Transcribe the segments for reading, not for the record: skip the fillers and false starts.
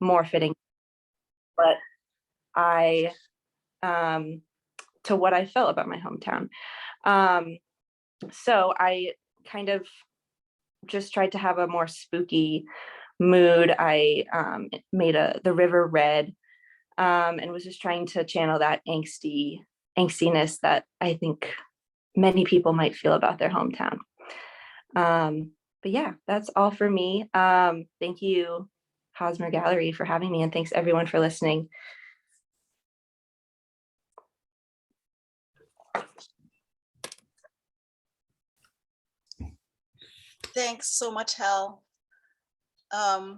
more fitting, but to what I felt about my hometown. So I kind of just tried to have a more spooky mood. I made the river red, and was just trying to channel that angstiness that I think many people might feel about their hometown. But yeah, that's all for me. Thank you, Hosmer Gallery, for having me, and thanks everyone for listening. Thanks so much, Hel. I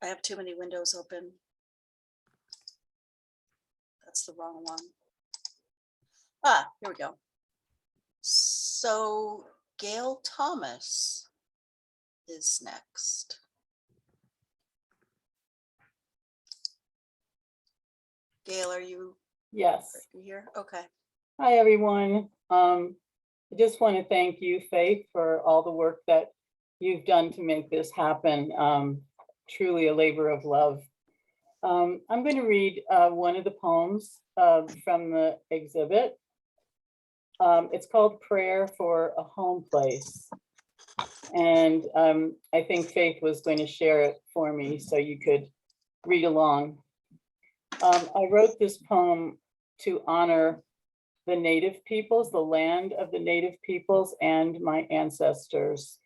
have too many windows open. That's the wrong one. Ah, here we go. So Gail Thomas is next. Gail, are you? Yes. Are you here? Okay. Hi, everyone. I just want to thank you, Faith, for all the work that you've done to make this happen. Truly a labor of love. I'm going to read one of the poems from the exhibit. It's called Prayer for a Home Place. And I think Faith was going to share it for me so you could read along. I wrote this poem to honor the Native peoples, the land of the Native peoples, and my ancestors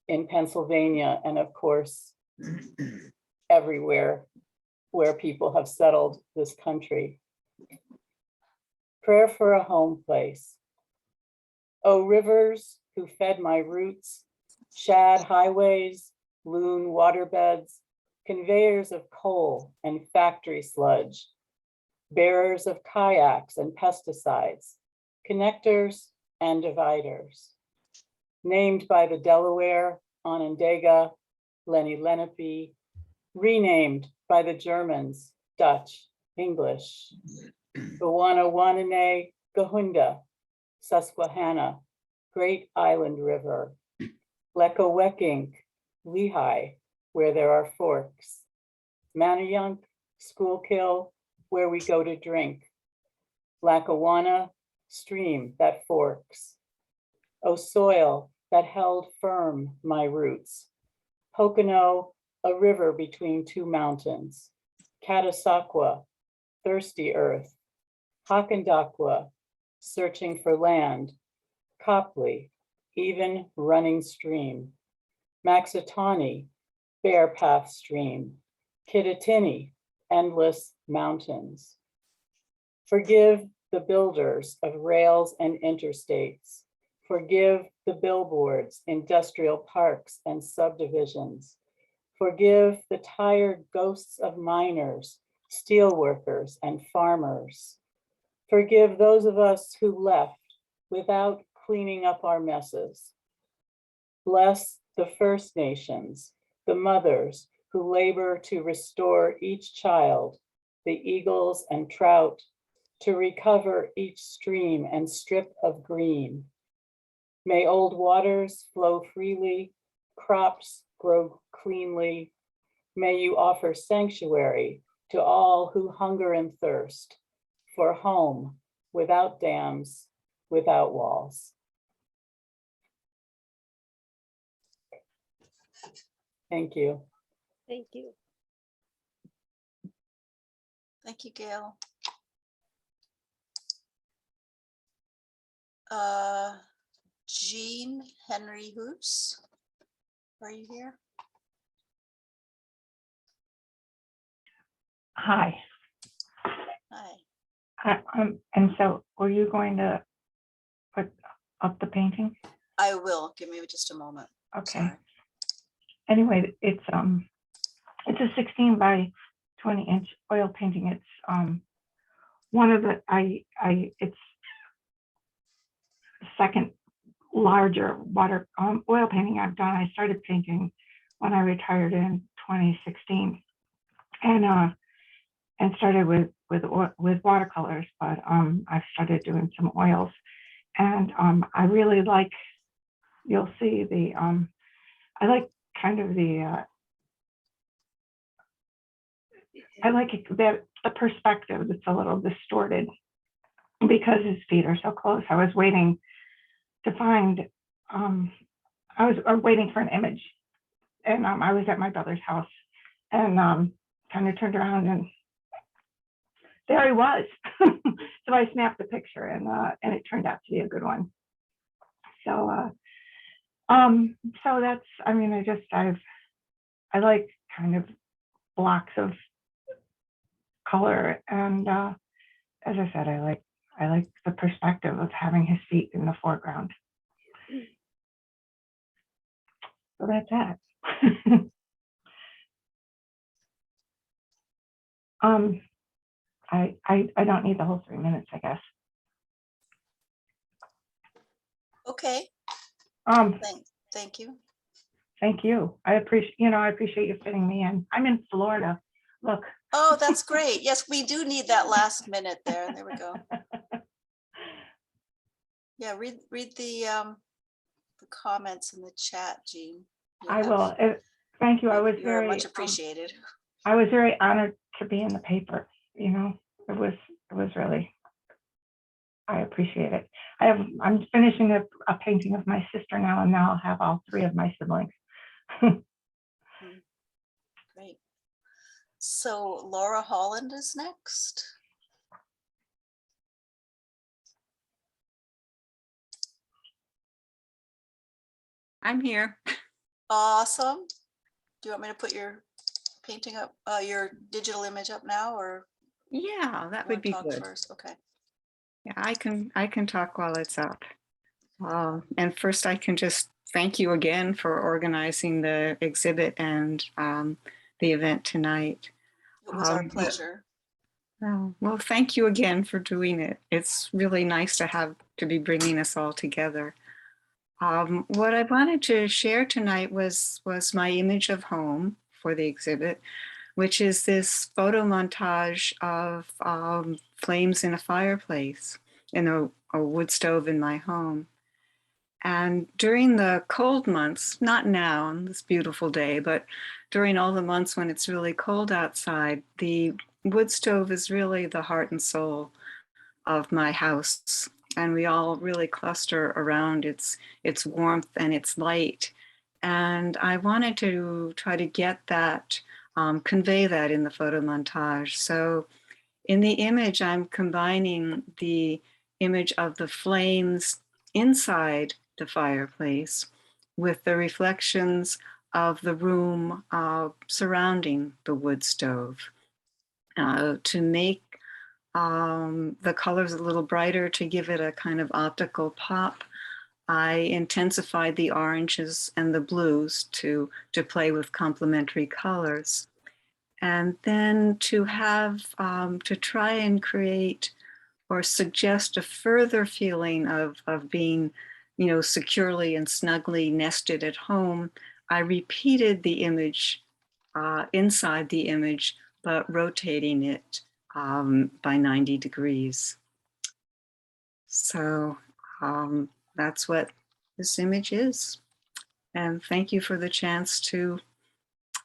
in Pennsylvania, and of course, everywhere where people have settled this country. Prayer for a home place. O rivers who fed my roots, shad highways, loon waterbeds, conveyors of coal and factory sludge, bearers of kayaks and pesticides, connectors and dividers, named by the Delaware, Onondaga, Lenni Lenape, renamed by the Germans, Dutch, English, Gowanawanané, Gahunda, Susquehanna, Great Island River, Lekowekink, Lehigh, where there are forks, Manayunk, Schuylkill, where we go to drink, Lackawanna, stream that forks, O soil that held firm my roots, Pocono, a river between two mountains, Catasauqua, thirsty earth, Hackendakwa, searching for land, Copley, even running stream, Maxitawny, bear path stream, Kittatinny, endless mountains. Forgive the builders of rails and interstates. Forgive the billboards, industrial parks and subdivisions. Forgive the tired ghosts of miners, steelworkers and farmers. Forgive those of us who left without cleaning up our messes. Bless the First Nations, the mothers who labor to restore each child, the eagles and trout, to recover each stream and strip of green. May old waters flow freely, crops grow cleanly. May you offer sanctuary to all who hunger and thirst for home without dams, without walls. Thank you. Thank you. Thank you, Gail. Jean Henry Hoos, are you here? Hi. Hi. And so were you going to put up the painting? I will. Give me just a moment. Okay. Sorry. Anyway, it's a 16 by 20 inch oil painting. It's one of the it's the second larger water oil painting I've done. I started painting when I retired in 2016, and started with watercolors, but I've started doing some oils, and I really like, you'll see the I like kind of the, I like it, that the perspective that's a little distorted because his feet are so close. I was waiting to find, I was waiting for an image, and I was at my brother's house, and kind of turned around, and there he was. So I snapped the picture, and it turned out to be a good one. So so that's, I mean, I like kind of blocks of color, and as I said, I like the perspective of having his feet in the foreground. So that's that. I don't need the whole 3 minutes, I guess. Okay, Um, thank you. Thank you. I appreciate you fitting me in. I'm in Florida. Look. Oh, that's great. Yes, we do need that last minute there. There we go. Yeah, read the comments in the chat, Jean. I will. Thank you. I was You're very much appreciated. I was very honored to be in the paper. You know, it was really. I appreciate it. I'm finishing a painting of my sister now, and now I'll have all 3 of my siblings. Great. So Laura Holland is next. I'm here. Awesome. Do you want me to put your painting up, your digital image up now, or Yeah, that you would wanna be talk good. first? Okay. Yeah, I can talk while it's up. And first, I can just thank you again for organizing the exhibit and the event tonight. It was our pleasure. Oh, well, thank you again for doing it. It's really nice to be bringing us all together. What I wanted to share tonight was my image of home for the exhibit, which is this photo montage of flames in a fireplace in a wood stove in my home. And during the cold months, not now on this beautiful day, but during all the months when it's really cold outside, the wood stove is really the heart and soul of my house. And we all really cluster around its warmth and its light. And I wanted to try to get that, convey that in the photo montage. So in the image, I'm combining the image of the flames inside the fireplace with the reflections of the room surrounding the wood stove to make the colors a little brighter, to give it a kind of optical pop. I intensified the oranges and the blues to play with complementary colors. And then to try and create or suggest a further feeling of being, securely and snugly nested at home, I repeated the image inside the image, but rotating it by 90 degrees. So that's what this image is. And thank you for the chance to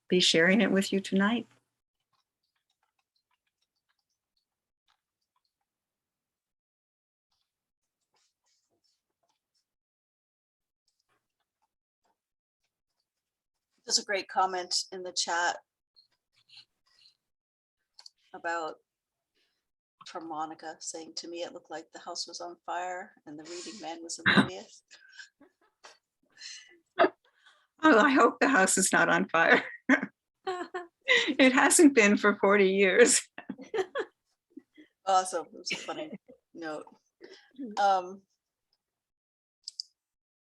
be sharing it with you tonight. There's a great comment in the chat from Monica saying, to me, it looked like the house was on fire and the reading man was oblivious. Oh, I hope the house is not on fire. It hasn't been for 40 years. Awesome. It was a funny note.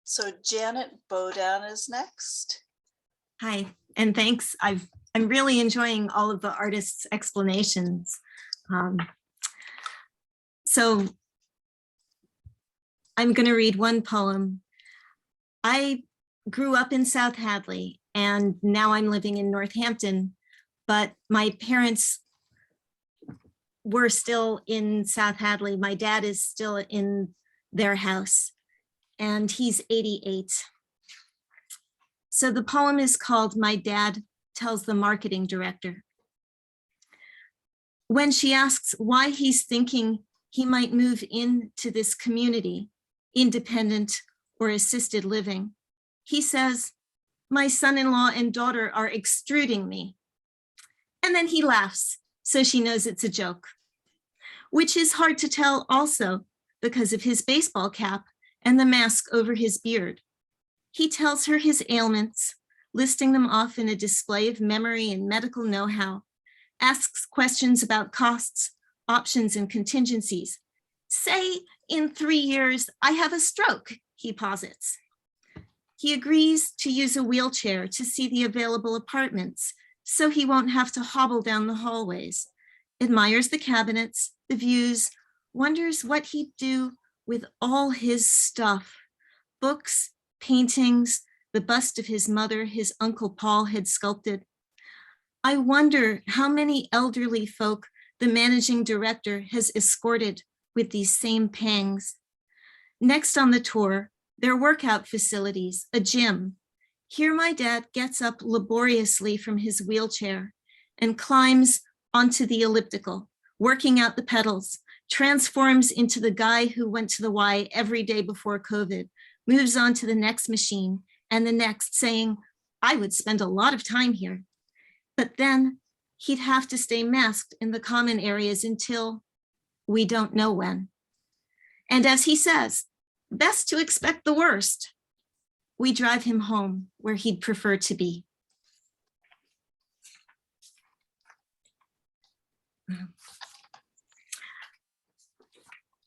So Janet Bowdan is next. Hi, and thanks. I'm really enjoying all of the artists' explanations. So I'm going to read one poem. I grew up in South Hadley, and now I'm living in Northampton, but my parents were still in South Hadley. My dad is still in their house, and he's 88. So the poem is called My Dad Tells the Marketing Director. When she asks why he's thinking he might move into this community, independent or assisted living, he says, my son-in-law and daughter are extruding me. And then he laughs, so she knows it's a joke, which is hard to tell also because of his baseball cap and the mask over his beard. He tells her his ailments, listing them off in a display of memory and medical know-how, asks questions about costs, options, and contingencies. Say, in 3 years, I have a stroke, he posits. He agrees to use a wheelchair to see the available apartments, so he won't have to hobble down the hallways, admires the cabinets, the views, wonders what he'd do with all his stuff, books, paintings, the bust of his mother his Uncle Paul had sculpted. I wonder how many elderly folk the managing director has escorted with these same pangs. Next on the tour, their workout facilities, a gym. Here my dad gets up laboriously from his wheelchair and climbs onto the elliptical, working out the pedals, transforms into the guy who went to the Y every day before COVID, moves on to the next machine and the next, saying, I would spend a lot of time here. But then he'd have to stay masked in the common areas until we don't know when. And as he says, best to expect the worst. We drive him home where he'd prefer to be.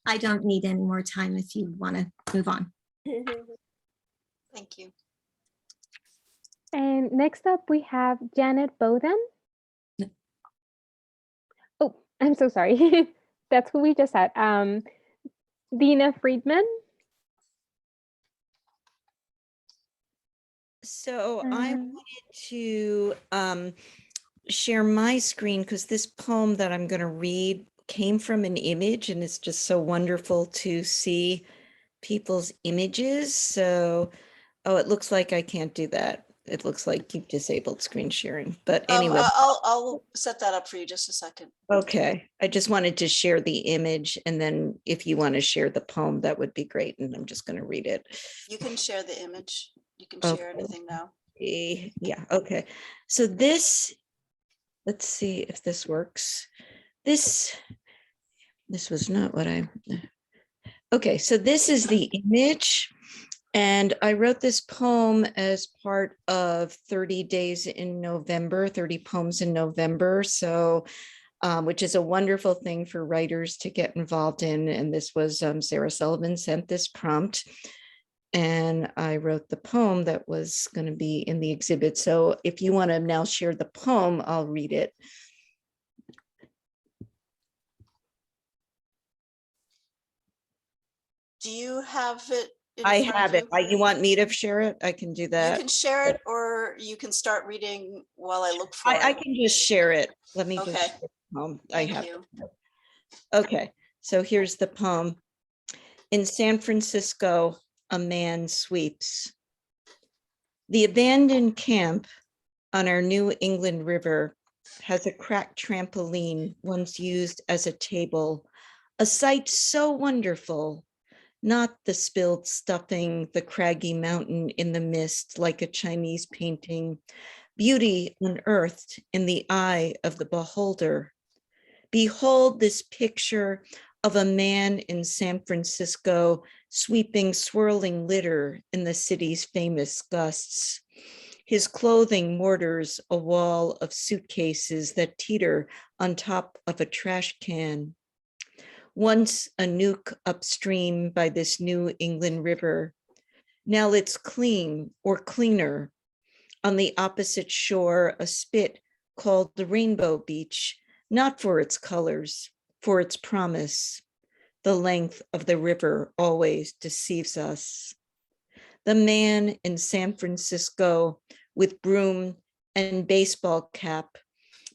I don't need any more time if you want to move on. Thank you. And next up, we have Janet Bowdan. Oh, I'm so sorry. That's who we just had. Dina Friedman. So I wanted to share my screen because this poem that I'm going to read came from an image, and it's just so wonderful to see people's images. So, oh, it looks like I can't do that. It looks like you've disabled screen sharing, but anyway. I'll set that up for you just a second. Okay, I just wanted to share the image, and then if you want to share the poem, that would be great. And I'm just going to read it. You can share the image. You can Okay. share anything now. Yeah, okay. So this, let's see if this works. This was not what okay, so this is the image. And I wrote this poem as part of 30 days in November, 30 poems in November. So, which is a wonderful thing for writers to get involved in. And this was Sarah Sullivan sent this prompt. And I wrote the poem that was going to be in the exhibit. So if you want to now share the poem, I'll read it. Do you have it? I have it. You want me to share it? I can do that. You can share it, or you can start reading while I look for I it. can just share it. Let me Okay. just share the poem. Thank I have you. Okay, so here's the poem. In San Francisco, a man sweeps. The abandoned camp on our New England River has a cracked trampoline once used as a table, a sight so wonderful, not the spilled stuffing, the craggy mountain in the mist like a Chinese painting, beauty unearthed in the eye of the beholder. Behold this picture of a man in San Francisco sweeping swirling litter in the city's famous gusts. His clothing mortars a wall of suitcases that teeter on top of a trash can. Once a nuke upstream by this New England River. Now it's clean or cleaner. On the opposite shore, a spit called the Rainbow Beach, not for its colors, for its promise. The length of the river always deceives us. The man in San Francisco with broom and baseball cap,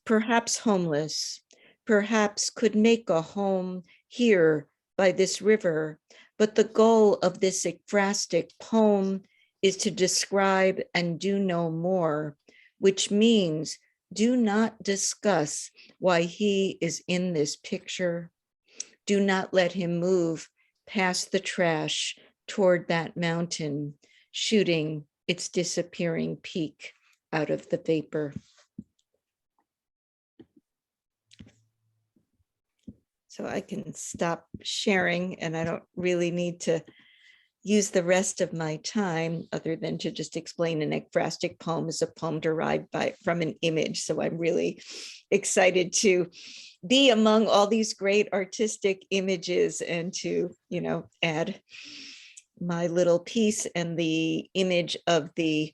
perhaps homeless, perhaps could make a home here by this river, but the goal of this ekphrastic poem is to describe and do no more, which means do not discuss why he is in this picture. Do not let him move past the trash toward that mountain, shooting its disappearing peak out of the vapor. So I can stop sharing, and I don't really need to use the rest of my time other than to just explain an ekphrastic poem is a poem derived from an image. So I'm really excited to be among all these great artistic images and to, add my little piece. And the image of the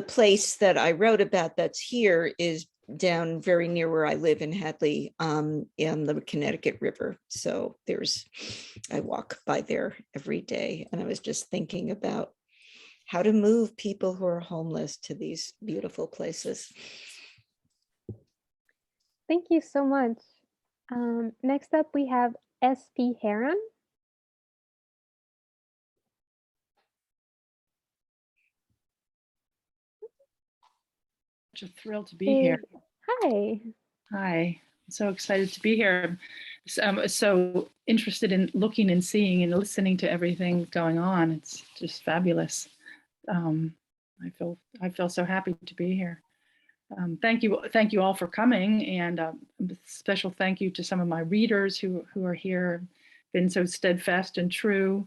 place that I wrote about that's here is down very near where I live in Hadley, in the Connecticut River. So I walk by there every day, and I was just thinking about how to move people who are homeless to these beautiful places. Thank you so much. Next up, we have SP Heron. Such a thrill to be here. Hi. Hi, I'm so excited to be here. I'm so interested in looking and seeing and listening to everything going on. It's just fabulous. I feel so happy to be here. Thank you all for coming, and a special thank you to some of my readers who are here, been so steadfast and true.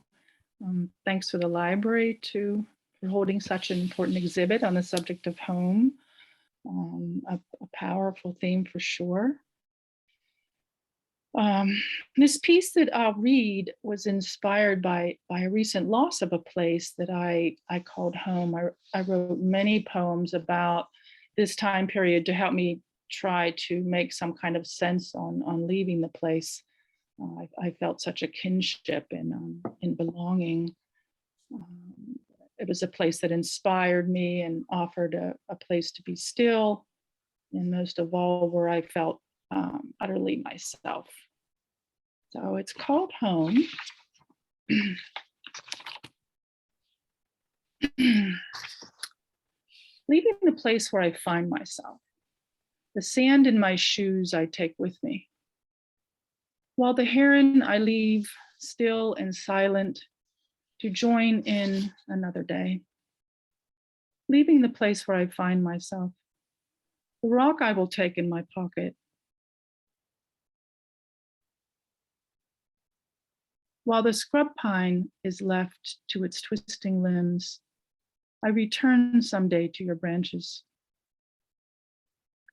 Thanks to the library for holding such an important exhibit on the subject of home. A powerful theme for sure. This piece that I'll read was inspired by a recent loss of a place that I called home. I wrote many poems about this time period to help me try to make some kind of sense on leaving the place. I felt such a kinship in belonging. It was a place that inspired me and offered a place to be still, and most of all, where I felt utterly myself. So it's called Home. Leaving the place where I find myself, the sand in my shoes I take with me. While the heron I leave still and silent to join in another day. Leaving the place where I find myself, the rock I will take in my pocket. While the scrub pine is left to its twisting limbs, I return someday to your branches.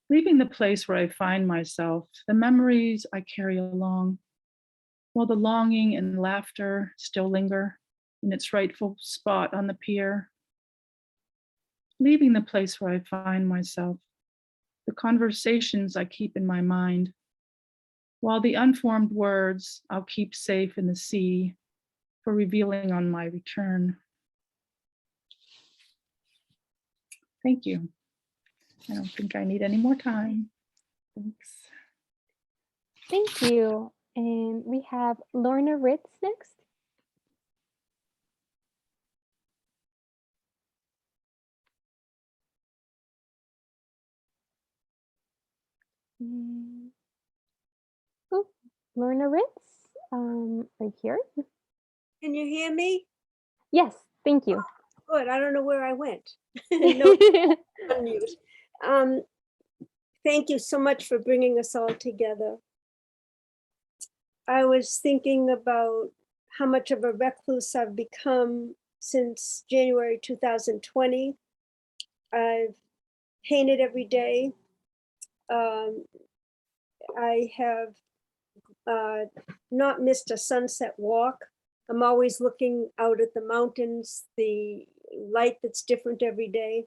Leaving the place where I find myself, the memories I carry along, while the longing and laughter still linger in its rightful spot on the pier. Leaving the place where I find myself, the conversations I keep in my mind, while the unformed words I'll keep safe in the sea for revealing on my return. Thank you. I don't think I need any more time. Thanks. Thank you. And we have Lorna Ritz next. Oh, Lorna Ritz, right here. Can you hear me? Yes, thank you. Good. I don't know where I went. No, unmute. Thank you so much for bringing us all together. I was thinking about how much of a recluse I've become since January 2020. I've painted every day. I have not missed a sunset walk. I'm always looking out at the mountains, the light that's different every day.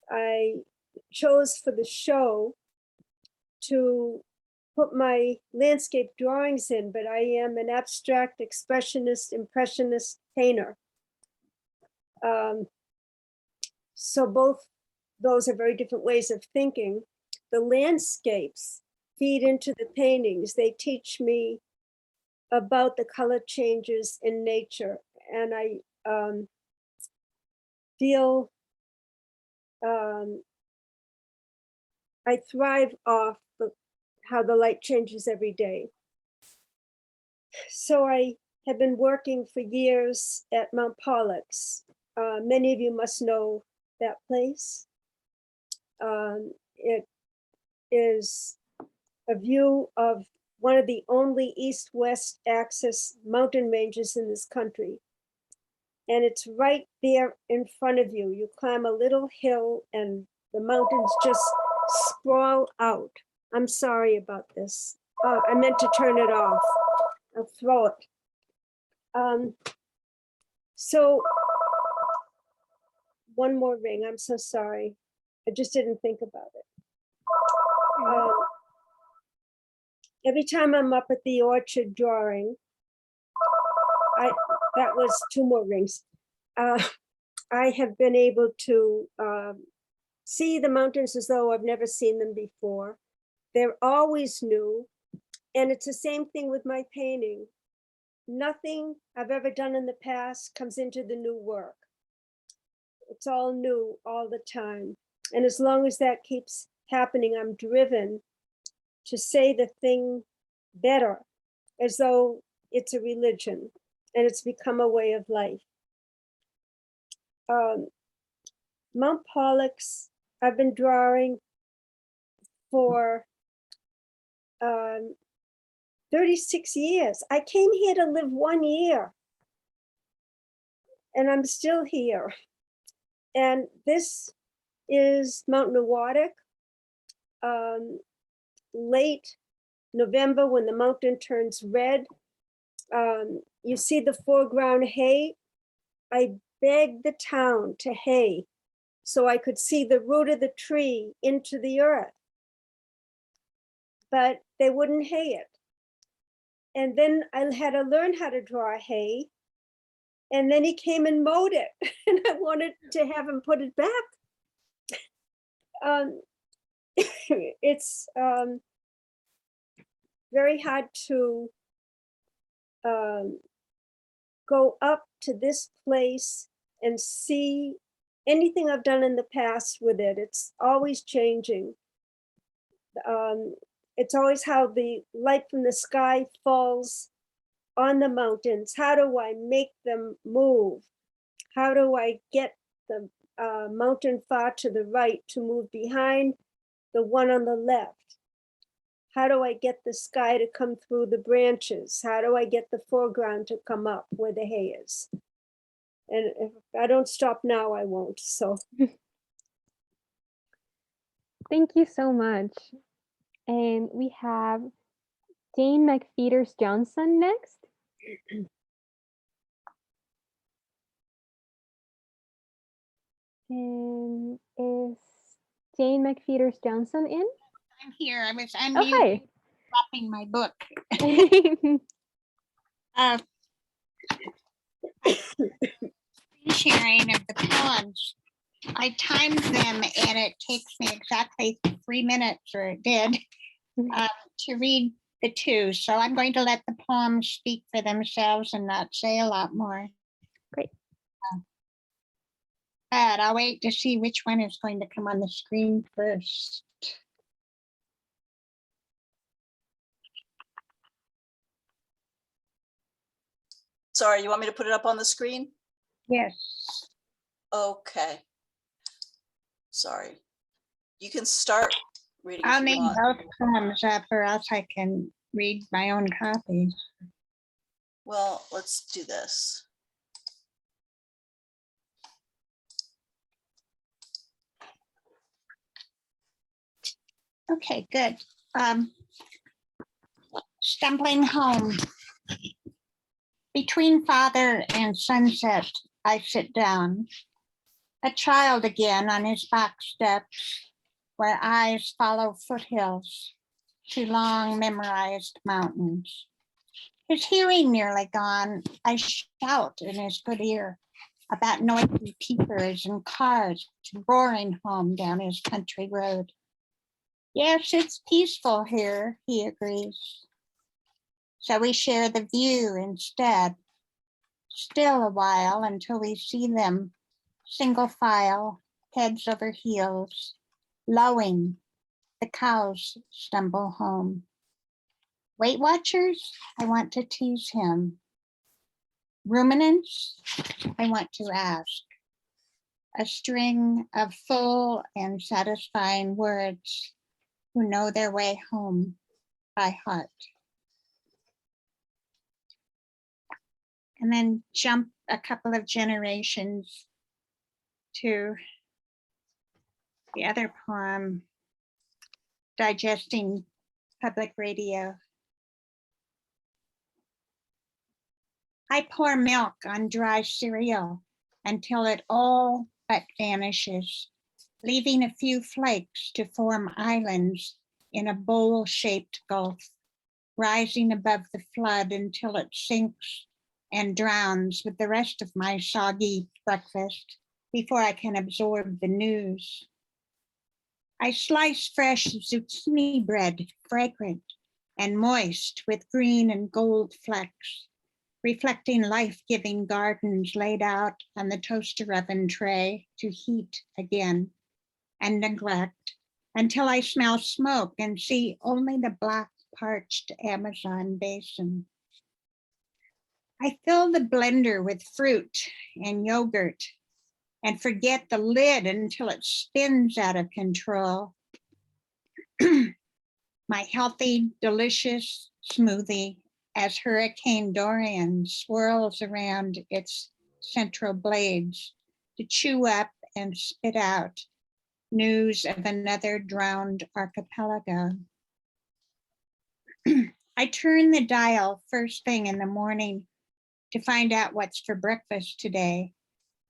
I chose for the show to put my landscape drawings in, but I am an abstract expressionist, impressionist painter. So both those are very different ways of thinking. The landscapes feed into the paintings. They teach me about the color changes in nature. And I feel I thrive off how the light changes every day. So I have been working for years at Mount Pollux. Many of you must know that place. It is a view of one of the only east-west axis mountain ranges in this country. And it's right there in front of you. You climb a little hill and the mountains just sprawl out. I'm sorry about this. I meant to turn it off. I'll throw it. So one more ring. I'm so sorry. I just didn't think about it. Every time I'm up at the orchard drawing, that was 2 more rings. I have been able to see the mountains as though I've never seen them before. They're always new. And it's the same thing with my painting. Nothing I've ever done in the past comes into the new work. It's all new all the time. And as long as that keeps happening, I'm driven to say the thing better, as though it's a religion and it's become a way of life. Mount Pollux, I've been drawing for 36 years. I came here to live 1 year and I'm still here. And this is Mount Newartic, late November when the mountain turns red. You see the foreground hay. I begged the town to hay so I could see the root of the tree into the earth, but they wouldn't hay it. And then I had to learn how to draw hay. And then he came and mowed it and I wanted to have him put it back. It's very hard to go up to this place and see anything I've done in the past with it. It's always changing. It's always how the light from the sky falls on the mountains. How do I make them move? How do I get the mountain far to the right to move behind the one on the left? How do I get the sky to come through the branches? How do I get the foreground to come up where the hay is? And if I don't stop now, I won't. So Thank you so much. And we have Dane Mcfeeters Johnson next. And is Jane Mcfeeters Johnson in? I'm here. I was Oh, unmuted, dropping my book. Screen sharing of the poems. I timed them and it takes me exactly 3 minutes, or it did, to read the 2. So I'm going to let the poems speak for themselves and not say a lot more. Great. But I'll wait to see which one is going to come on the screen first. Sorry, you want me to put it up on the screen? Yes. Okay. Sorry. You can start reading. I'll if you name want. both poems up or else I can read my own copies. Well, let's do this. Okay, good. Stumbling home. Between father and sunset, I sit down, a child again on his back steps, where eyes follow foothills to long memorized mountains. His hearing nearly gone, I shout in his good ear about noisy peepers and cars roaring home down his country road. Yes, it's peaceful here, he agrees. So we share the view instead. still a while until we see them, single file, heads over heels, lowing. The cows stumble home. Weight Watchers, I want to tease him. Ruminants, I want to ask. A string of full and satisfying words who know their way home by heart. And then jump a couple of generations to the other poem, Digesting Public Radio. I pour milk on dry cereal until it all but vanishes, leaving a few flakes to form islands in a bowl-shaped gulf, rising above the flood until it sinks and drowns with the rest of my soggy breakfast before I can absorb the news. I slice fresh zucchini bread, fragrant and moist with green and gold flecks, reflecting life-giving gardens laid out on the toaster oven tray to heat again and neglect until I smell smoke and see only the black parched Amazon basin. I fill the blender with fruit and yogurt and forget the lid until it spins out of control. My healthy, delicious smoothie as Hurricane Dorian swirls around its central blades to chew up and spit out news of another drowned archipelago. I turn the dial first thing in the morning to find out what's for breakfast today,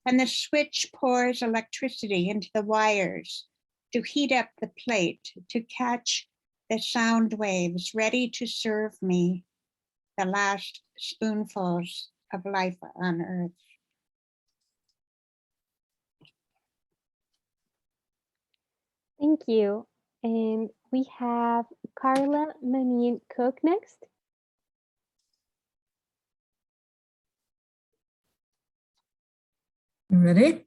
and the switch pours electricity into the wires to heat up the plate to catch the sound waves ready to serve me the last spoonfuls of life on earth. Thank you. And we have Carla Menin Cook next. You ready?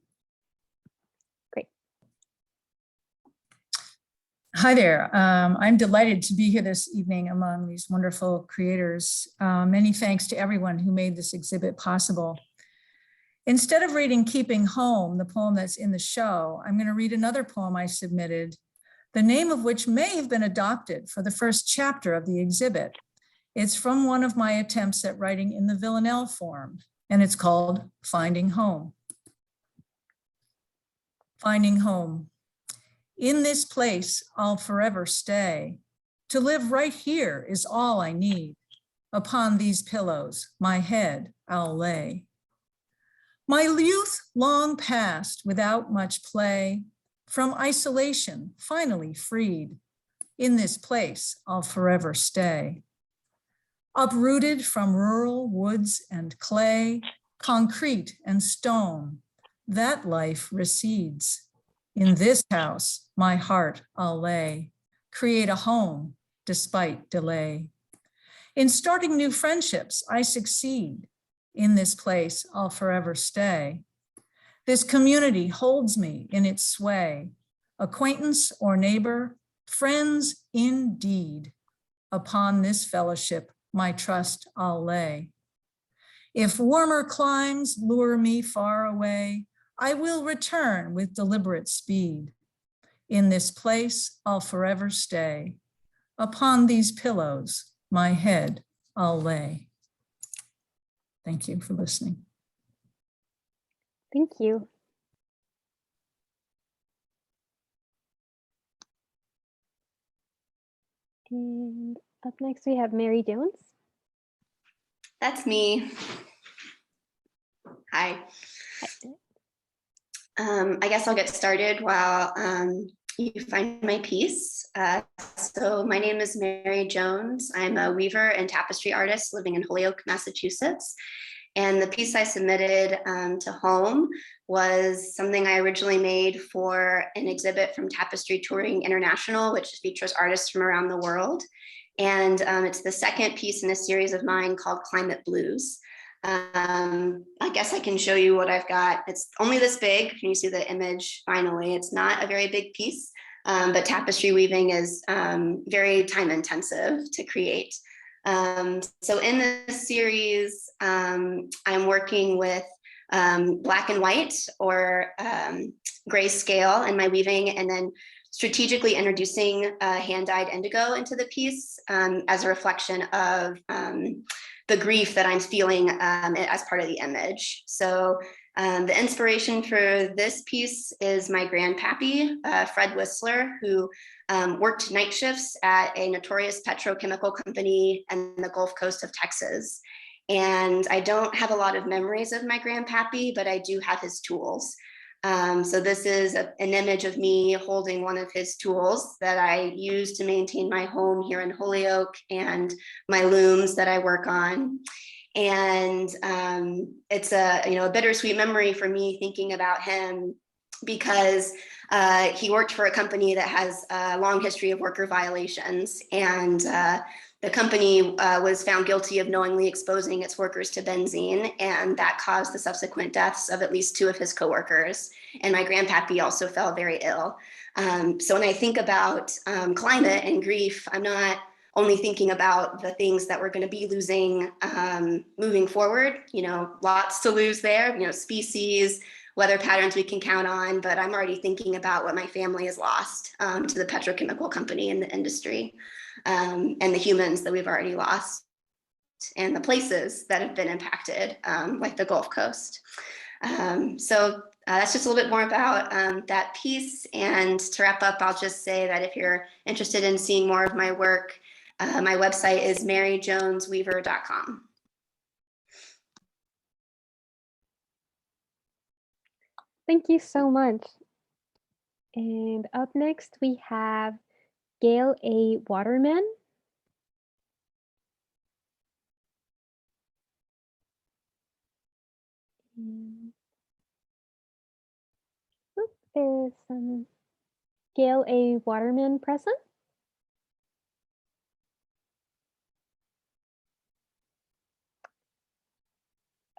Great. Hi there. I'm delighted to be here this evening among these wonderful creators. Many thanks to everyone who made this exhibit possible. Instead of reading Keeping Home, the poem that's in the show, I'm going to read another poem I submitted, the name of which may have been adopted for the first chapter of the exhibit. It's from one of my attempts at writing in the Villanelle form, and it's called Finding Home. Finding home. In this place, I'll forever stay. To live right here is all I need. Upon these pillows, my head I'll lay. My youth long past without much play, from isolation finally freed. In this place, I'll forever stay. Uprooted from rural woods and clay, concrete and stone, that life recedes. In this house, my heart I'll lay, create a home despite delay. In starting new friendships, I succeed. In this place, I'll forever stay. This community holds me in its sway. Acquaintance or neighbor, friends indeed. Upon this fellowship, my trust I'll lay. If warmer climes lure me far away, I will return with deliberate speed. In this place, I'll forever stay. Upon these pillows, my head I'll lay. Thank you for listening. Thank you. And up next, we have Mary Jones. That's me. Hi. I guess I'll get started while you find my piece. So my name is Mary Jones. I'm a weaver and tapestry artist living in Holyoke, Massachusetts. And the piece I submitted to Home was something I originally made for an exhibit from Tapestry Touring International, which features artists from around the world. And it's the second piece in a series of mine called Climate Blues. I guess I can show you what I've got. It's only this big. Can you see the image? Finally, it's not a very big piece, but tapestry weaving is very time intensive to create. So in this series, I'm working with black and white or grayscale in my weaving, and then strategically introducing hand-dyed indigo into the piece as a reflection of the grief that I'm feeling as part of the image. So the inspiration for this piece is my grandpappy, Fred Whistler, who worked night shifts at a notorious petrochemical company in the Gulf Coast of Texas. And I don't have a lot of memories of my grandpappy, but I do have his tools. So this is an image of me holding one of his tools that I use to maintain my home here in Holyoke and my looms that I work on. And it's a bittersweet memory for me thinking about him, because he worked for a company that has a long history of worker violations, and the company was found guilty of knowingly exposing its workers to benzene, and that caused the subsequent deaths of at least 2 of his coworkers. And my grandpappy also fell very ill. So when I think about climate and grief, I'm not only thinking about the things that we're going to be losing moving forward, lots to lose there, species, weather patterns we can count on, but I'm already thinking about what my family has lost to the petrochemical company and the industry, and the humans that we've already lost, and the places that have been impacted, like the Gulf Coast. So that's just a little bit more about that piece. And to wrap up, I'll just say that if you're interested in seeing more of my work, my website is maryjonesweaver.com. Thank you so much. And up next, we have Gail A. Waterman. Is Gail A. Waterman present?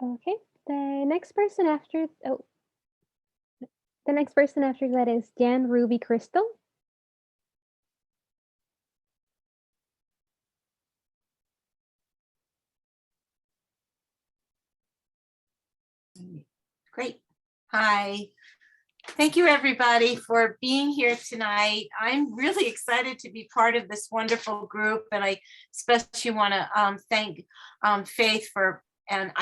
Okay, the next person after that is Jan Ruby Crystal. Great. Hi. Thank you, everybody, for being here tonight. I'm really excited to be part of this wonderful group, and I especially want to thank Faith and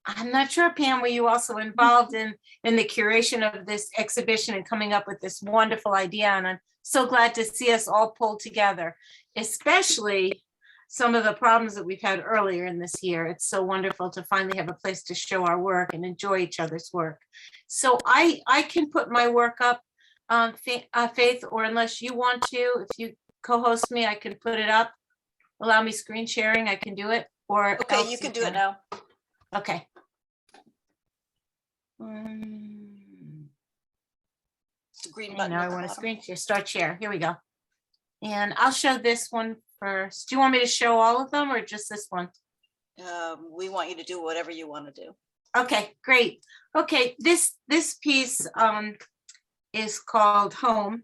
I'm not sure, Pam, were you also involved in the curation of this exhibition and coming up with this wonderful idea? And I'm so glad to see us all pulled together, especially some of the problems that we've had earlier in this year. It's so wonderful to finally have a place to show our work and enjoy each other's work. So I can put my work up, Faith, or unless you want to, if you co-host me, I can put it up. Allow me screen sharing, I can do it. Or okay, you can do it now. Okay. Green button. Now I want to screen share, start share. Here we go. And I'll show this one first. Do you want me to show all of them or just this one? We want you to do whatever you want to do. Okay, great. Okay, this piece is called Home,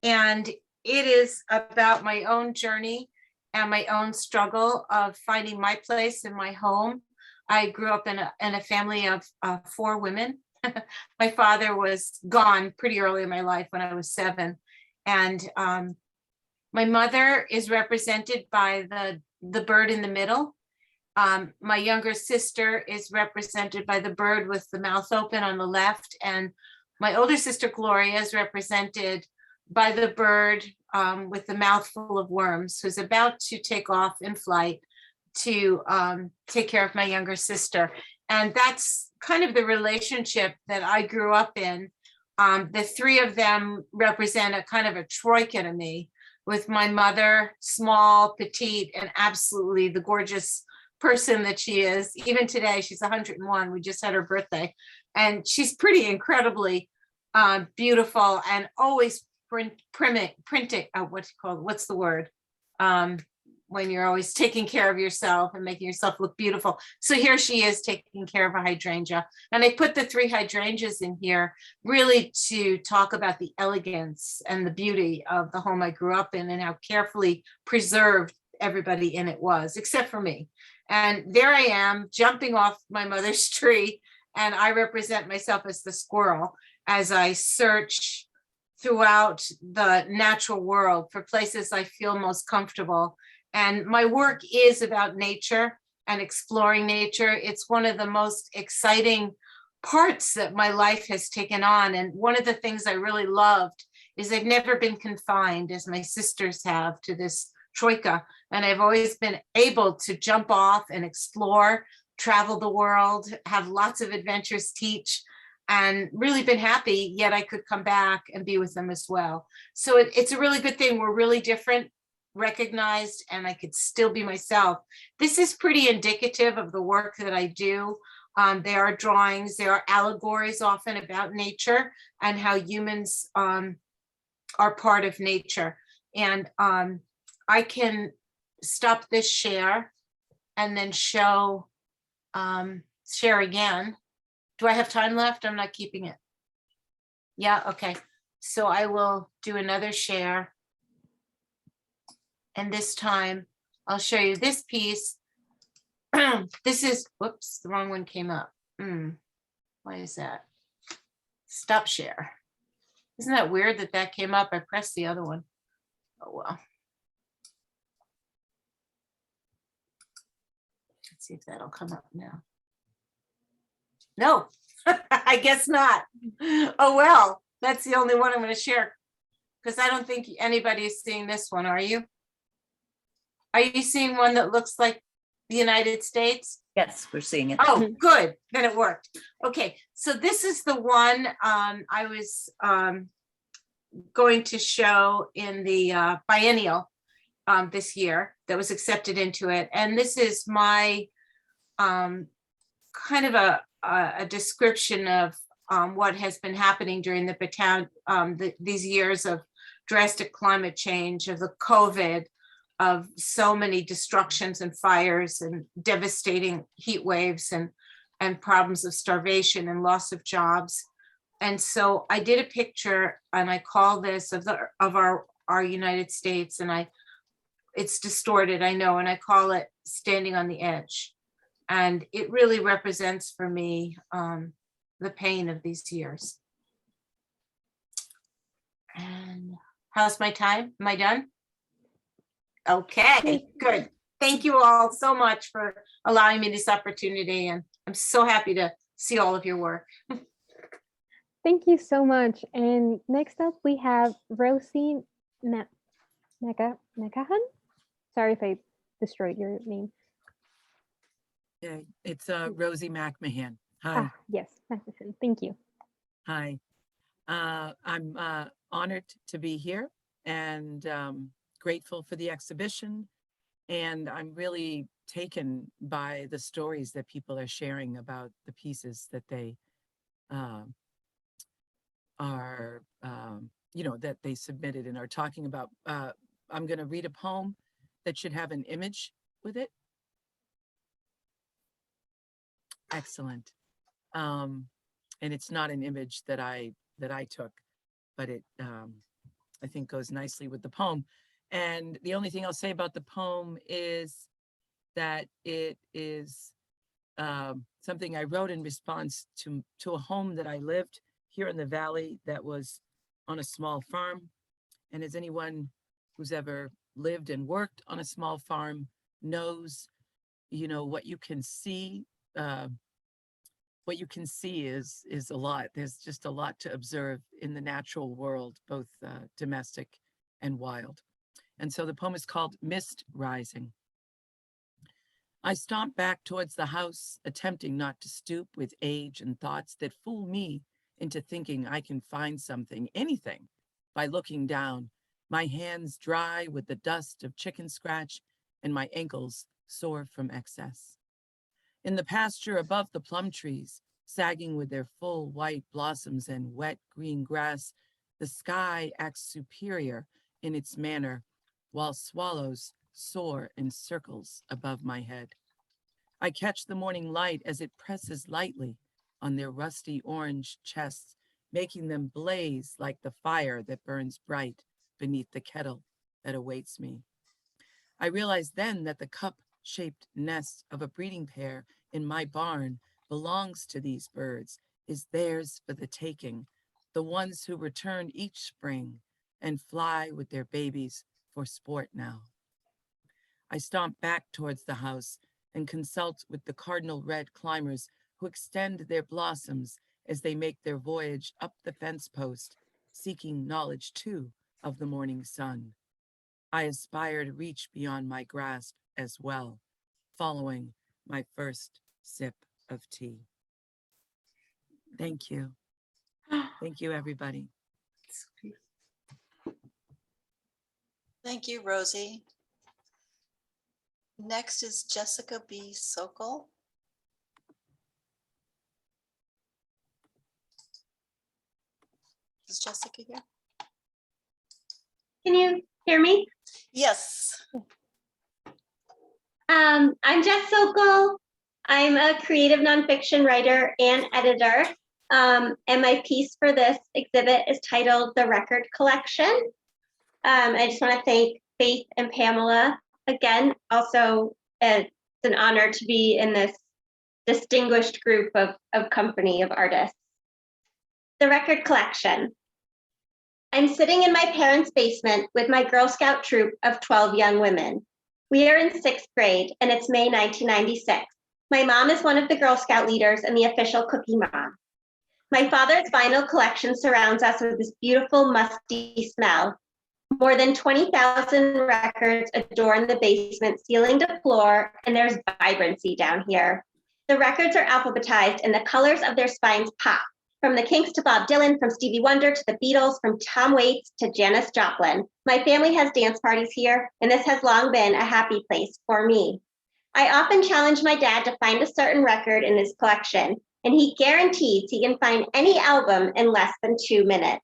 and it is about my own journey and my own struggle of finding my place in my home. I grew up in a family of 4 women. My father was gone pretty early in my life when I was 7, and my mother is represented by the bird in the middle. My younger sister is represented by the bird with the mouth open on the left. And my older sister, Gloria, is represented by the bird with the mouth full of worms, who's about to take off in flight to take care of my younger sister. And that's kind of the relationship that I grew up in. The 3 of them represent a kind of a troika to me, with my mother, small, petite, and absolutely the gorgeous person that she is. Even today, she's 101. We just had her birthday. And she's pretty incredibly beautiful and always printing, what's the word? when you're always taking care of yourself and making yourself look beautiful. So here she is taking care of a hydrangea. And I put the 3 hydrangeas in here really to talk about the elegance and the beauty of the home I grew up in and how carefully preserved everybody in it was, except for me. And there I am jumping off my mother's tree, and I represent myself as the squirrel as I search throughout the natural world for places I feel most comfortable. And my work is about nature and exploring nature. It's one of the most exciting parts that my life has taken on. And one of the things I really loved is I've never been confined, as my sisters have, to this troika. And I've always been able to jump off and explore, travel the world, have lots of adventures, teach, and really been happy, yet I could come back and be with them as well. So it's a really good thing. We're really different, recognized, and I could still be myself. This is pretty indicative of the work that I do. There are drawings, there are allegories often about nature and how humans are part of nature. And I can stop this share and then show, share again. Do I have time left? I'm not keeping it. Yeah, okay. So I will do another share. And this time I'll show you this piece. This is, whoops, the wrong one came up. Why is that? Stop share. Isn't that weird that that came up? I pressed the other one. Oh, well. Let's see if that'll come up now. No, I guess not. Oh, well, that's the only one I'm going to share because I don't think anybody is seeing this one. Are you? Are you seeing one that looks like the United States? Yes, we're seeing it. Oh, good. Then it worked. Okay, so this is the one I was going to show in the biennial this year that was accepted into it. And this is my kind of a description of what has been happening during these years of drastic climate change, of the COVID, of so many destructions and fires and devastating heat waves and problems of starvation and loss of jobs. And so I did a picture, and I call this of our United States, and it's distorted, I know, and I call it Standing on the Edge. And it really represents for me the pain of these years. And how's my time? Am I done? Okay, good. Thank you all so much for allowing me this opportunity. And I'm so happy to see all of your work. Thank you so much. And next up, we have Rosie Mcmahon. Sorry if I destroyed your name. Yeah, it's Rosie Mcmahon. Hi. Yes, Mcmahon. Thank you. Hi. I'm honored to be here and grateful for the exhibition. And I'm really taken by the stories that people are sharing about the pieces that they that they submitted and are talking about. I'm going to read a poem that should have an image with it. Excellent. And it's not an image that I took, but it I think goes nicely with the poem. And the only thing I'll say about the poem is that it is something I wrote in response to a home that I lived here in the valley that was on a small farm. And as anyone who's ever lived and worked on a small farm knows, what you can see. What you can see is a lot. There's just a lot to observe in the natural world, both domestic and wild. And so the poem is called Mist Rising. I stomp back towards the house, attempting not to stoop with age and thoughts that fool me into thinking I can find something, anything, by looking down, my hands dry with the dust of chicken scratch and my ankles sore from excess. In the pasture above the plum trees, sagging with their full white blossoms and wet green grass, the sky acts superior in its manner, while swallows soar in circles above my head. I catch the morning light as it presses lightly on their rusty orange chests, making them blaze like the fire that burns bright beneath the kettle that awaits me. I realize then that the cup-shaped nest of a breeding pair in my barn belongs to these birds, is theirs for the taking, the ones who return each spring and fly with their babies for sport now. I stomp back towards the house and consult with the cardinal red climbers who extend their blossoms as they make their voyage up the fence post, seeking knowledge too of the morning sun. I aspire to reach beyond my grasp as well, following my first sip of tea. Thank you. Thank you, everybody. Thank you, Rosie. Next is Jessica B. Sokol. Is Jessica here? Can you hear me? Yes. I'm Jess Sokol. I'm a creative nonfiction writer and editor. And my piece for this exhibit is titled The Record Collection. I just want to thank Faith and Pamela again. Also, it's an honor to be in this distinguished group of company of artists. The Record Collection. I'm sitting in my parents' basement with my Girl Scout troop of 12 young women. We are in 6th grade and it's May 1996. My mom is one of the Girl Scout leaders and the official cookie mom. My father's vinyl collection surrounds us with this beautiful musty smell. More than 20,000 records adorn the basement ceiling to floor, and there's vibrancy down here. The records are alphabetized and the colors of their spines pop. From the Kinks to Bob Dylan, from Stevie Wonder to the Beatles, from Tom Waits to Janis Joplin. My family has dance parties here, and this has long been a happy place for me. I often challenge my dad to find a certain record in his collection, and he guarantees he can find any album in less than 2 minutes.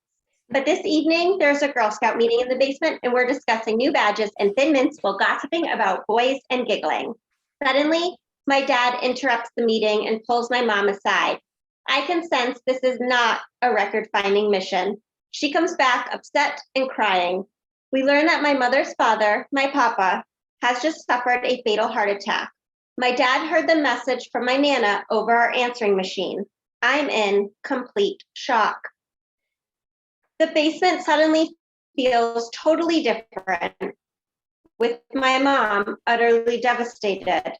But this evening, there's a Girl Scout meeting in the basement, and we're discussing new badges and thin mints while gossiping about boys and giggling. Suddenly, my dad interrupts the meeting and pulls my mom aside. I can sense this is not a record-finding mission. She comes back upset and crying. We learn that my mother's father, my papa, has just suffered a fatal heart attack. My dad heard the message from my Nana over our answering machine. I'm in complete shock. The basement suddenly feels totally different, with my mom utterly devastated.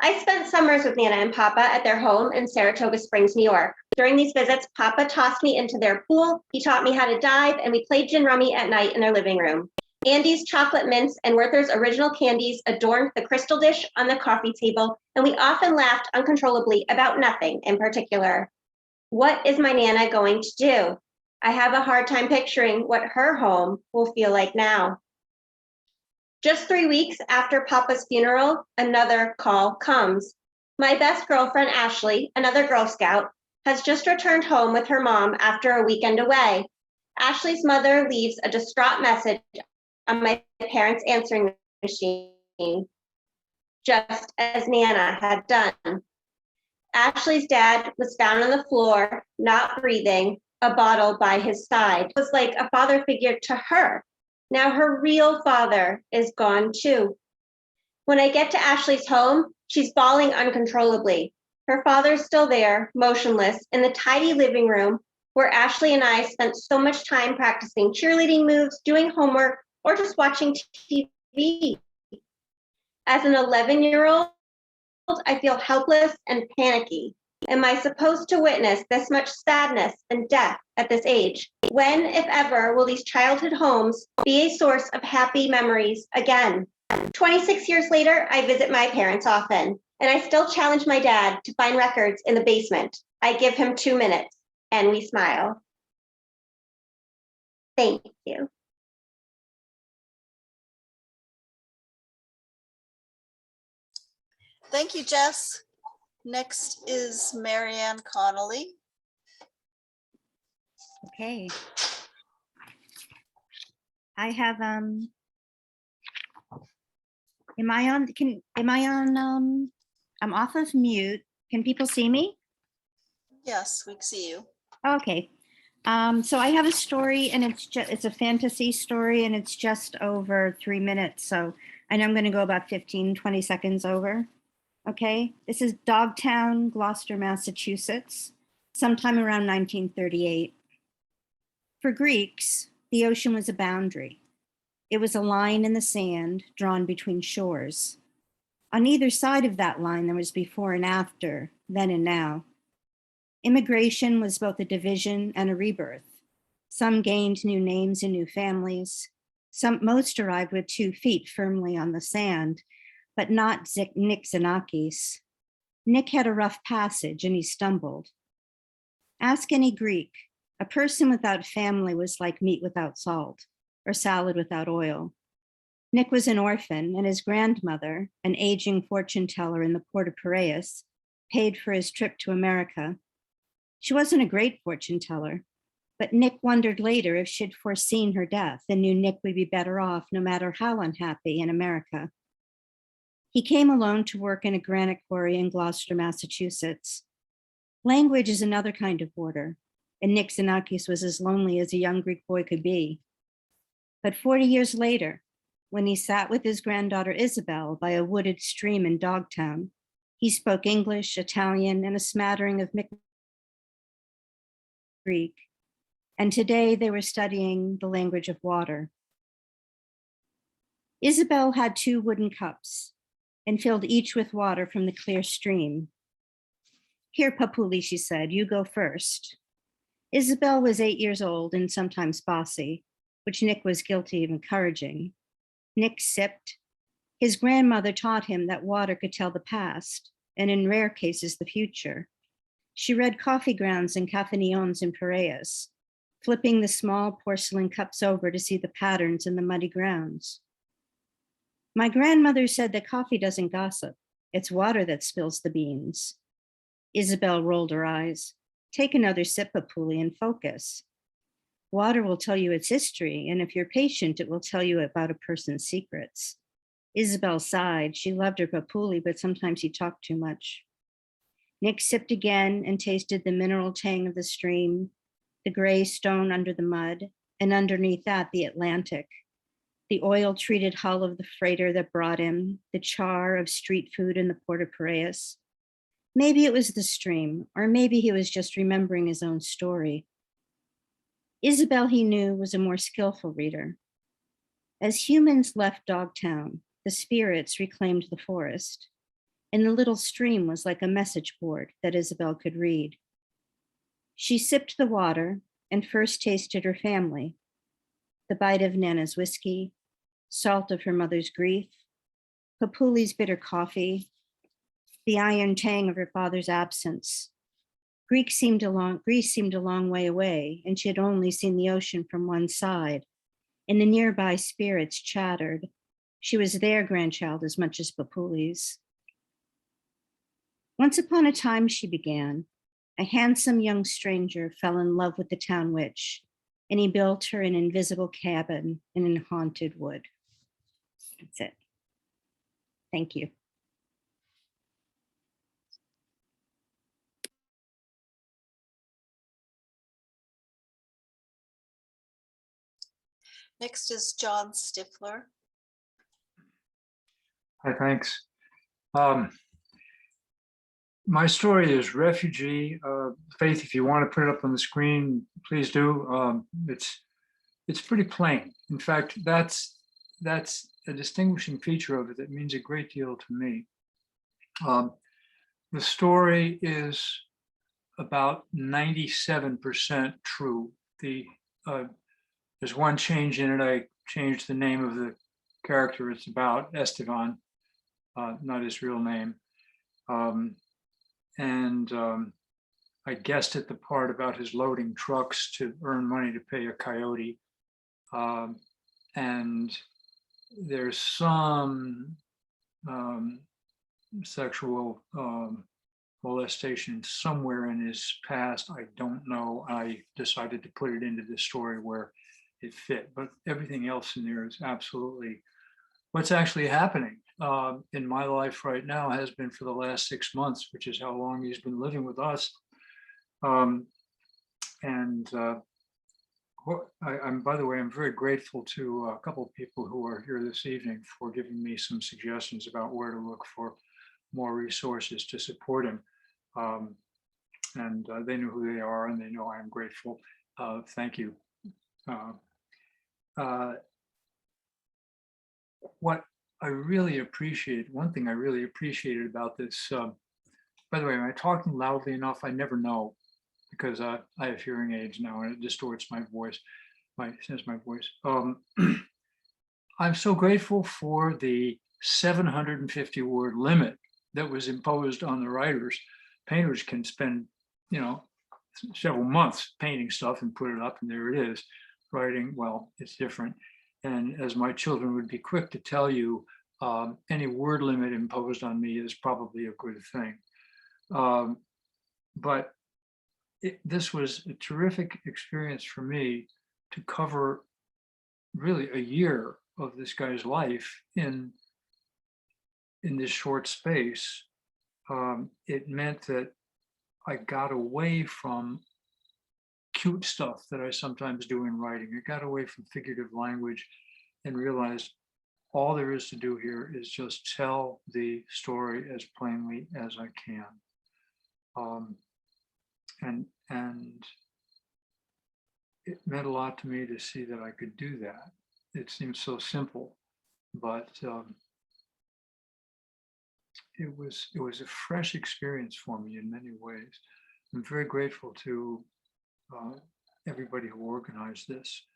I spent summers with Nana and Papa at their home in Saratoga Springs, New York. During these visits, Papa tossed me into their pool, he taught me how to dive, and we played gin rummy at night in their living room. Andy's chocolate mints and Werther's original candies adorned the crystal dish on the coffee table, and we often laughed uncontrollably about nothing in particular. What is my Nana going to do? I have a hard time picturing what her home will feel like now. Just 3 weeks after Papa's funeral, another call comes. My best girlfriend, Ashley, another Girl Scout, has just returned home with her mom after a weekend away. Ashley's mother leaves a distraught message on my parents' answering machine, just as Nana had done. Ashley's dad was found on the floor, not breathing, a bottle by his side. It was like a father figure to her. Now her real father is gone too. When I get to Ashley's home, she's bawling uncontrollably. Her father's still there, motionless, in the tidy living room where Ashley and I spent so much time practicing cheerleading moves, doing homework, or just watching TV. As an 11-year-old, I feel helpless and panicky. Am I supposed to witness this much sadness and death at this age? When, if ever, will these childhood homes be a source of happy memories again? 26 years later, I visit my parents often, and I still challenge my dad to find records in the basement. I give him 2 minutes, and we smile. Thank you. Thank you, Jess. Next is Marianne Connolly. Okay. I have Am I on, I'm off of mute. Can people see me? Yes, we can see you. Okay. So I have a story and it's a fantasy story and it's just over 3 minutes. So I know I'm going to go about 15, 20 seconds over. Okay. This is Dogtown, Gloucester, Massachusetts, sometime around 1938. For Greeks, the ocean was a boundary. It was a line in the sand drawn between shores. On either side of that line, there was before and after, then and now. Immigration was both a division and a rebirth. Some gained new names and new families. Most arrived with 2 feet firmly on the sand, but not Nick Xenakis. Nick had a rough passage and he stumbled. Ask any Greek. A person without family was like meat without salt or salad without oil. Nick was an orphan and his grandmother, an aging fortune teller in the port of Piraeus, paid for his trip to America. She wasn't a great fortune teller, but Nick wondered later if she'd foreseen her death and knew Nick would be better off no matter how unhappy in America. He came alone to work in a granite quarry in Gloucester, Massachusetts. Language is another kind of border, and Nick Xenakis was as lonely as a young Greek boy could be. But 40 years later, when he sat with his granddaughter Isabel by a wooded stream in Dogtown, he spoke English, Italian, and a smattering of Greek. And today they were studying the language of water. Isabel had 2 wooden cups and filled each with water from the clear stream. Here, Papuli, she said, you go first. Isabel was 8 years old and sometimes bossy, which Nick was guilty of encouraging. Nick sipped. His grandmother taught him that water could tell the past, and in rare cases, the future. She read coffee grounds and caffeneons in Piraeus, flipping the small porcelain cups over to see the patterns in the muddy grounds. My grandmother said that coffee doesn't gossip. It's water that spills the beans. Isabel rolled her eyes. Take another sip, Papuli, and focus. Water will tell you its history, and if you're patient, it will tell you about a person's secrets. Isabel sighed. She loved her Papuli, but sometimes he talked too much. Nick sipped again and tasted the mineral tang of the stream, the gray stone under the mud, and underneath that, the Atlantic, the oil-treated hull of the freighter that brought him, the char of street food in the port of Piraeus. Maybe it was the stream, or maybe he was just remembering his own story. Isabel, he knew, was a more skillful reader. As humans left Dogtown, the spirits reclaimed the forest, and the little stream was like a message board that Isabel could read. She sipped the water and first tasted her family, the bite of Nana's whiskey, salt of her mother's grief, Papuli's bitter coffee, the iron tang of her father's absence. Greece seemed a long way away, and she had only seen the ocean from one side, and the nearby spirits chattered. She was their grandchild as much as Papuli's. Once upon a time, she began, a handsome young stranger fell in love with the town witch, and he built her an invisible cabin in a haunted wood. That's it. Thank you. Next is John Stifler. Hi, thanks. My story is Refugee. Faith, if you want to put it up on the screen, please do. It's pretty plain. In fact, that's a distinguishing feature of it that means a great deal to me. The story is about 97% true. There's one change in it. I changed the name of the character it's about, Esteban, not his real name. I guessed at the part about his loading trucks to earn money to pay a coyote. And there's some sexual molestation somewhere in his past. I don't know. I decided to put it into this story where it fit, but everything else in there is absolutely what's actually happening in my life right now has been for the last 6 months, which is how long he's been living with us. I'm, by the way, I'm very grateful to a couple of people who are here this evening for giving me some suggestions about where to look for more resources to support him. They know who they are and they know I am grateful. Thank you. What I really appreciate, one thing I really appreciated about this, by the way, am I talking loudly enough? I never know, because I have hearing aids now and it distorts my voice, my voice. I'm so grateful for the 750 word limit that was imposed on the writers. Painters can spend, you know, several months painting stuff and put it up, and there it is. Writing, well, it's different. And as my children would be quick to tell you, any word limit imposed on me is probably a good thing. But this was a terrific experience for me to cover really a year of this guy's life in this short space. It meant that I got away from cute stuff that I sometimes do in writing. I got away from figurative language and realized all there is to do here is just tell the story as plainly as I can. And it meant a lot to me to see that I could do that. It seems so simple, but it was a fresh experience for me in many ways. I'm very grateful to everybody who organized this.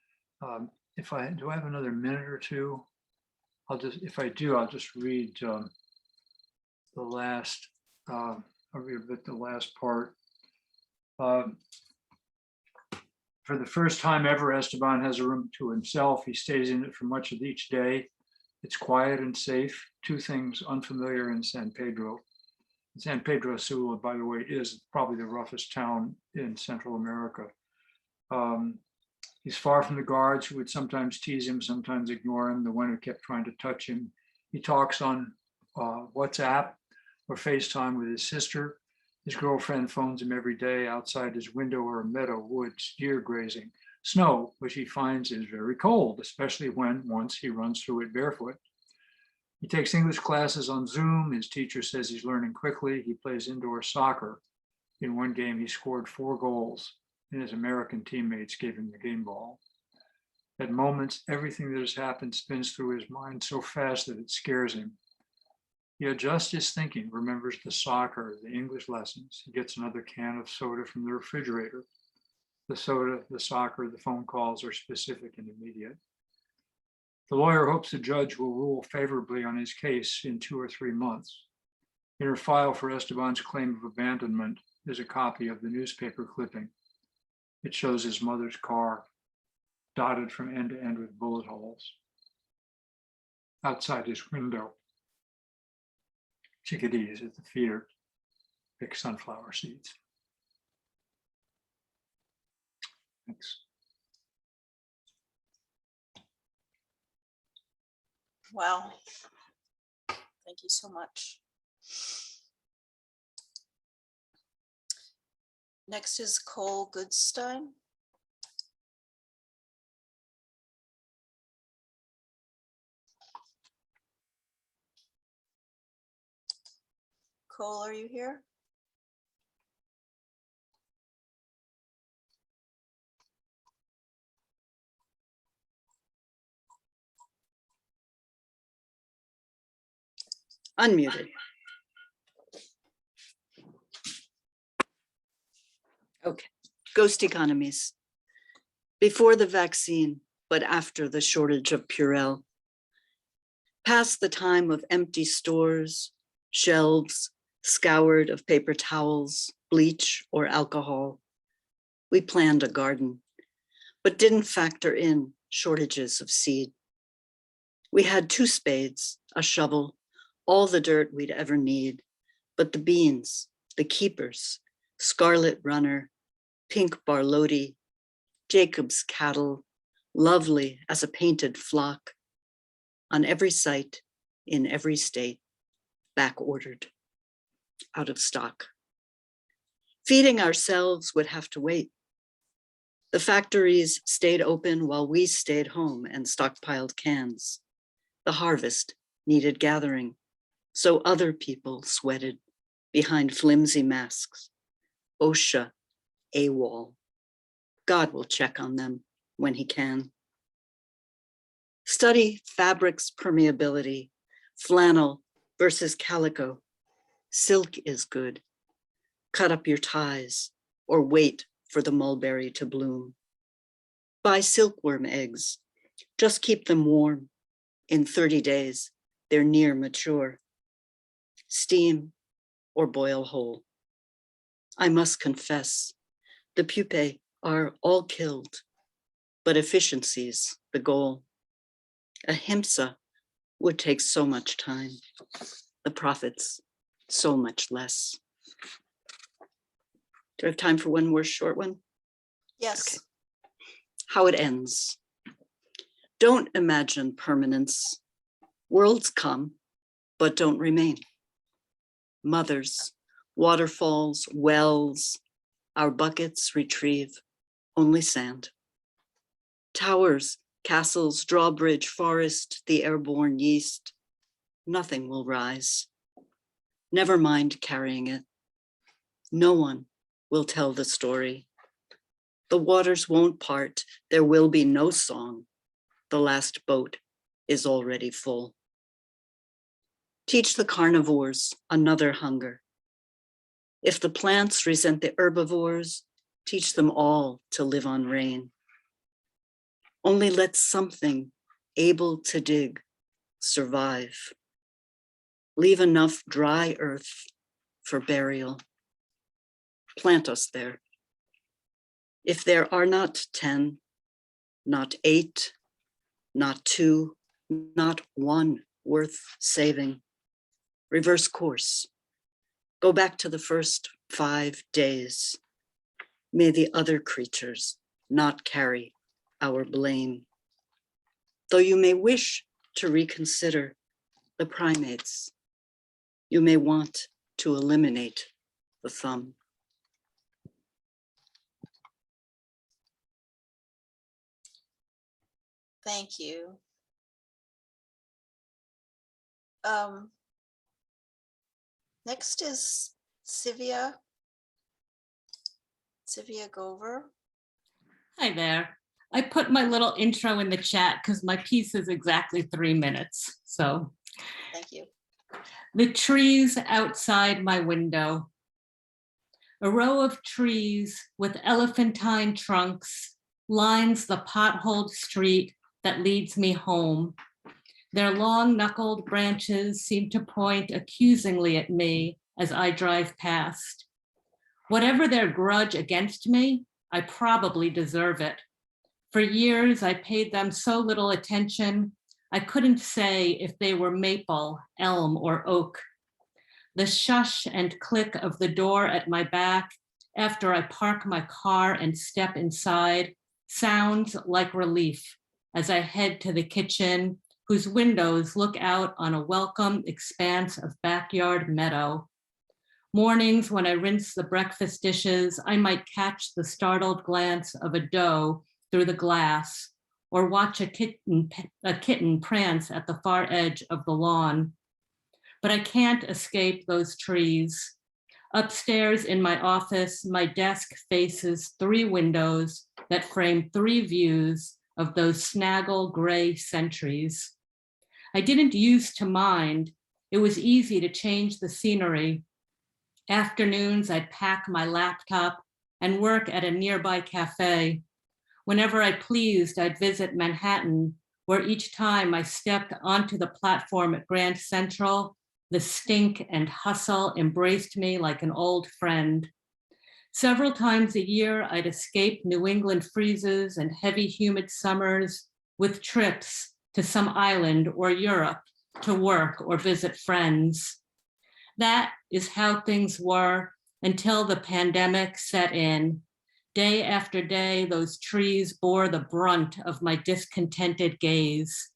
Do I have another minute or two? If I do, I'll just read the last, I'll read a bit the last part. For the first time ever, Esteban has a room to himself. He stays in it for much of each day. It's quiet and safe, two things unfamiliar in San Pedro. San Pedro Sula, by the way, is probably the roughest town in Central America. He's far from the guards who would sometimes tease him, sometimes ignore him, the one who kept trying to touch him. He talks on WhatsApp or FaceTime with his sister. His girlfriend phones him every day. Outside his window are a meadow, woods, deer grazing, snow, which he finds is very cold, especially when once he runs through it barefoot. He takes English classes on Zoom. His teacher says he's learning quickly. He plays indoor soccer. In one game, he scored 4 goals, and his American teammates gave him the game ball. At moments, everything that has happened spins through his mind so fast that it scares him. He adjusts his thinking, remembers the soccer, the English lessons. He gets another can of soda from the refrigerator. The soda, the soccer, the phone calls are specific and immediate. The lawyer hopes the judge will rule favorably on his case in 2 or 3 months. In her file for Esteban's claim of abandonment is a copy of the newspaper clipping. It shows his mother's car dotted from end to end with bullet holes. Outside his window, chickadees at the feeder pick sunflower seeds. Thanks. Wow. Thank you so much. Next is Cole Goodstein. Cole, are you here? Unmuted. Okay, ghost economies. Before the vaccine, but after the shortage of Purell. Past the time of empty stores, shelves scoured of paper towels, bleach, or alcohol. We planned a garden, but didn't factor in shortages of seed. We had 2 spades, a shovel, all the dirt we'd ever need, but the beans, the keepers, scarlet runner, pink barloti, Jacob's cattle, lovely as a painted flock. on every site, in every state, back ordered, out of stock. Feeding ourselves would have to wait. The factories stayed open while we stayed home and stockpiled cans. The harvest needed gathering, so other people sweated behind flimsy masks. OSHA, AWOL. God will check on them when he can. Study fabric's permeability, flannel versus calico. Silk is good. Cut up your ties or wait for the mulberry to bloom. Buy silkworm eggs. Just keep them warm. In 30 days, they're near mature. Steam or boil whole. I must confess, the pupae are all killed, but efficiency's the goal. Ahimsa would take so much time. The profits, so much less. Do I have time for one more short one? Yes. Okay. How it ends. Don't imagine permanence. Worlds come, but don't remain. Mothers, waterfalls, wells, our buckets retrieve only sand. Towers, castles, drawbridge, forest, the airborne yeast, nothing will rise. Never mind carrying it. No one will tell the story. The waters won't part, there will be no song. The last boat is already full. Teach the carnivores another hunger. If the plants resent the herbivores, teach them all to live on rain. Only let something able to dig survive. Leave enough dry earth for burial. Plant us there. If there are not 10, not 8, not 2, not 1 worth saving, reverse course. Go back to the first 5 days. May the other creatures not carry our blame. Though you may wish to reconsider the primates, you may want to eliminate the thumb. Thank you. Next is Silvia. Silvia Gover. Hi there. I put my little intro in the chat because my piece is exactly 3 minutes. So thank you. The trees outside my window. A row of trees with elephantine trunks lines the potholed street that leads me home. Their long-knuckled branches seem to point accusingly at me as I drive past. Whatever their grudge against me, I probably deserve it. For years, I paid them so little attention, I couldn't say if they were maple, elm, or oak. The shush and click of the door at my back after I park my car and step inside sounds like relief as I head to the kitchen, whose windows look out on a welcome expanse of backyard meadow. Mornings when I rinse the breakfast dishes, I might catch the startled glance of a doe through the glass or watch a kitten prance at the far edge of the lawn. But I can't escape those trees. Upstairs in my office, my desk faces 3 windows that frame 3 views of those snaggle gray sentries. I didn't used to mind. It was easy to change the scenery. Afternoons, I'd pack my laptop and work at a nearby cafe. Whenever I pleased, I'd visit Manhattan, where each time I stepped onto the platform at Grand Central, the stink and hustle embraced me like an old friend. Several times a year, I'd escape New England freezes and heavy humid summers with trips to some island or Europe to work or visit friends. That is how things were until the pandemic set in. Day after day, those trees bore the brunt of my discontented gaze.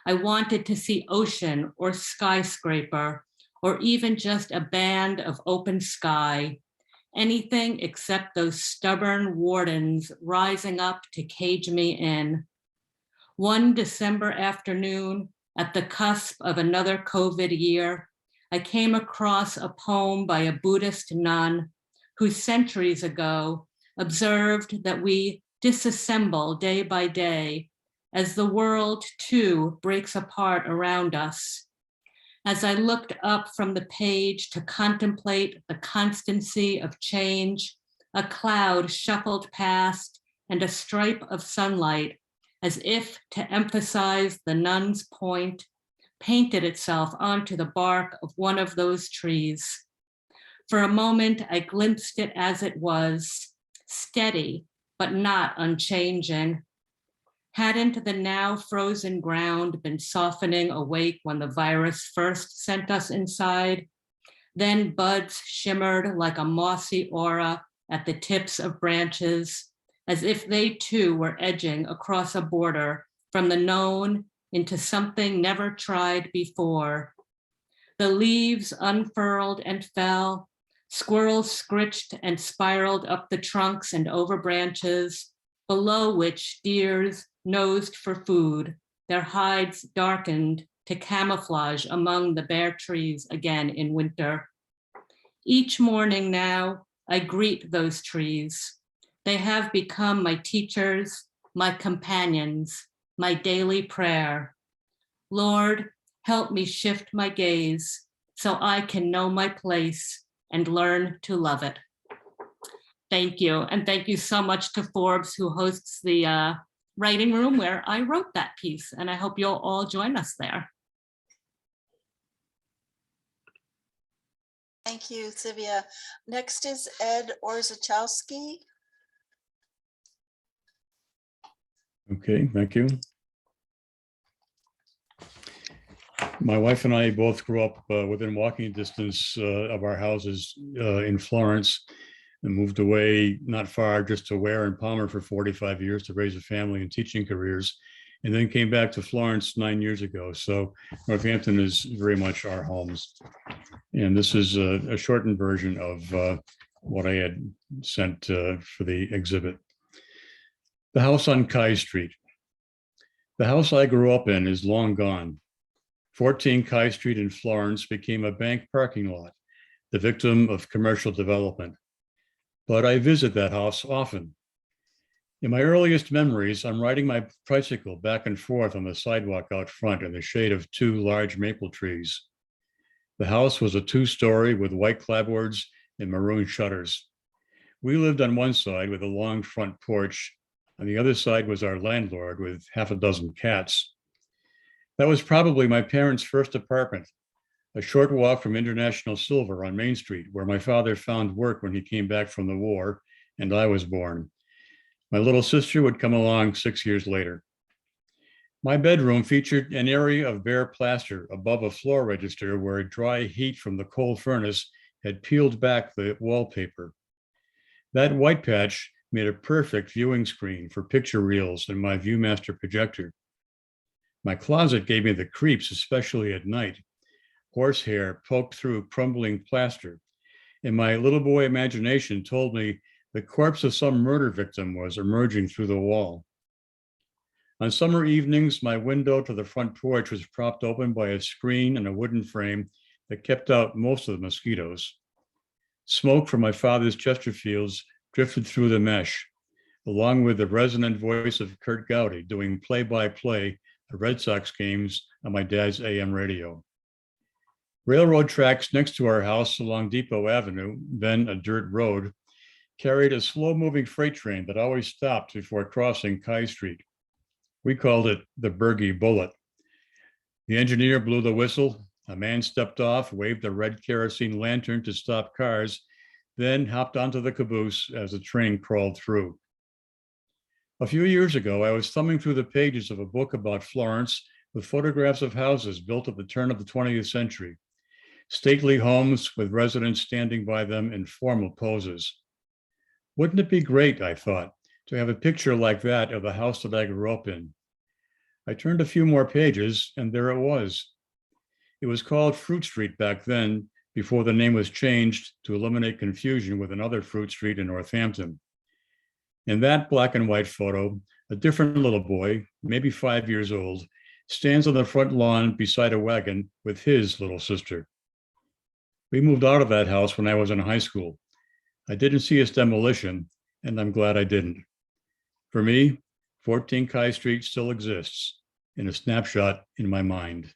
I wanted to see ocean or skyscraper, or even just a band of open sky, anything except those stubborn wardens rising up to cage me in. One December afternoon, at the cusp of another COVID year, I came across a poem by a Buddhist nun who centuries ago observed that we disassemble day by day as the world too breaks apart around us. As I looked up from the page to contemplate the constancy of change, a cloud shuffled past and a stripe of sunlight, as if to emphasize the nun's point, painted itself onto the bark of one of those trees. For a moment, I glimpsed it as it was, steady, but not unchanging. Hadn't the now frozen ground been softening awake when the virus first sent us inside? Then buds shimmered like a mossy aura at the tips of branches, as if they too were edging across a border from the known into something never tried before. The leaves unfurled and fell, squirrels scritched and spiraled up the trunks and over branches, below which deers nosed for food, their hides darkened to camouflage among the bare trees again in winter. Each morning now, I greet those trees. They have become my teachers, my companions, my daily prayer. Lord, help me shift my gaze so I can know my place and learn to love it. Thank you. And thank you so much to Forbes, who hosts the writing room where I wrote that piece. And I hope you'll all join us there. Thank you, Silvia. Next is Ed Orzachowski. Okay, thank you. My wife and I both grew up within walking distance of our houses in Florence, and moved away not far, just to Ware and Palmer for 45 years to raise a family and teaching careers, and then came back to Florence 9 years ago. So Northampton is very much our homes. And this is a shortened version of what I had sent for the exhibit. The house on Kai Street. The house I grew up in is long gone. 14 Kai Street in Florence became a bank parking lot, the victim of commercial development. But I visit that house often. In my earliest memories, I'm riding my tricycle back and forth on the sidewalk out front in the shade of 2 large maple trees. The house was a 2-story with white clapboards and maroon shutters. We lived on one side with a long front porch. On the other side was our landlord with half a dozen cats. That was probably my parents' first apartment, a short walk from International Silver on Main Street, where my father found work when he came back from the war, and I was born. My little sister would come along 6 years later. My bedroom featured an area of bare plaster above a floor register where dry heat from the coal furnace had peeled back the wallpaper. That white patch made a perfect viewing screen for picture reels and my ViewMaster projector. My closet gave me the creeps, especially at night. Horsehair poked through crumbling plaster, and my little boy imagination told me the corpse of some murder victim was emerging through the wall. On summer evenings, my window to the front porch was propped open by a screen and a wooden frame that kept out most of the mosquitoes. Smoke from my father's Chesterfields drifted through the mesh, along with the resonant voice of Kurt Gowdy doing play-by-play of Red Sox games on my dad's AM radio. Railroad tracks next to our house along Depot Avenue, then a dirt road, carried a slow-moving freight train that always stopped before crossing Kai Street. We called it the Bergie Bullet. The engineer blew the whistle. A man stepped off, waved a red kerosene lantern to stop cars, then hopped onto the caboose as the train crawled through. A few years ago, I was thumbing through the pages of a book about Florence with photographs of houses built at the turn of the 20th century. Stately homes with residents standing by them in formal poses. Wouldn't it be great, I thought, to have a picture like that of the house that I grew up in? I turned a few more pages and there it was. It was called Fruit Street back then, before the name was changed to eliminate confusion with another fruit street in Northampton. In that black and white photo, a different little boy, maybe 5 years old, stands on the front lawn beside a wagon with his little sister. We moved out of that house when I was in high school. I didn't see its demolition, and I'm glad I didn't. For me, 14 Kai Street still exists in a snapshot in my mind.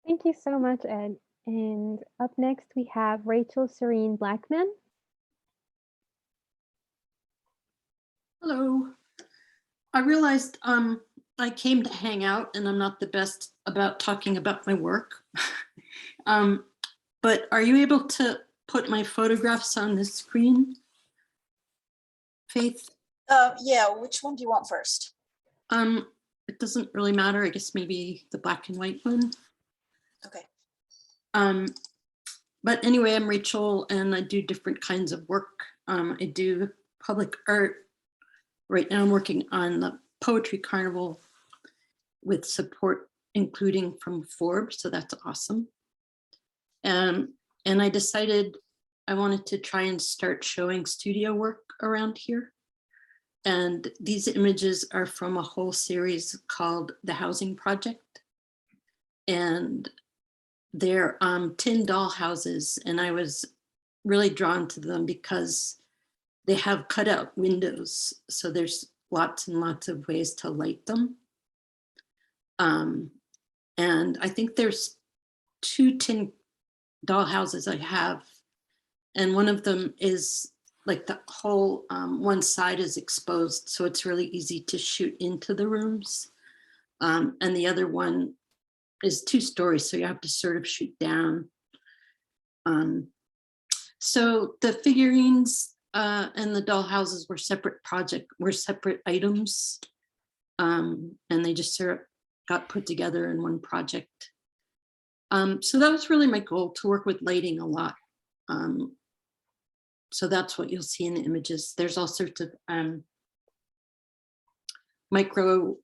Thank you so much, Ed. And up next, we have Rachel Serene Blackman. Hello. I realized I came to hang out and I'm not the best about talking about my work. But are you able to put my photographs on the screen? Faith? Yeah, which one do you want first? It doesn't really matter. I guess maybe the black and white one. Okay. But anyway, I'm Rachel and I do different kinds of work. I do public art. Right now I'm working on the Poetry Carnival with support, including from Forbes, so that's awesome. And I decided I wanted to try and start showing studio work around here. And these images are from a whole series called The Housing Project. And they're tin doll houses, and I was really drawn to them because they have cutout windows, so there's lots and lots of ways to light them. And I think there's 2 tin doll houses I have, and one of them is like the whole one side is exposed, so it's really easy to shoot into the rooms. And the other one is 2 stories, so you have to sort of shoot down. So the figurines and the doll houses were separate items. And they just sort of got put together in one project. So that was really my goal, to work with lighting a lot. So that's what you'll see in the images. There's all sorts of micro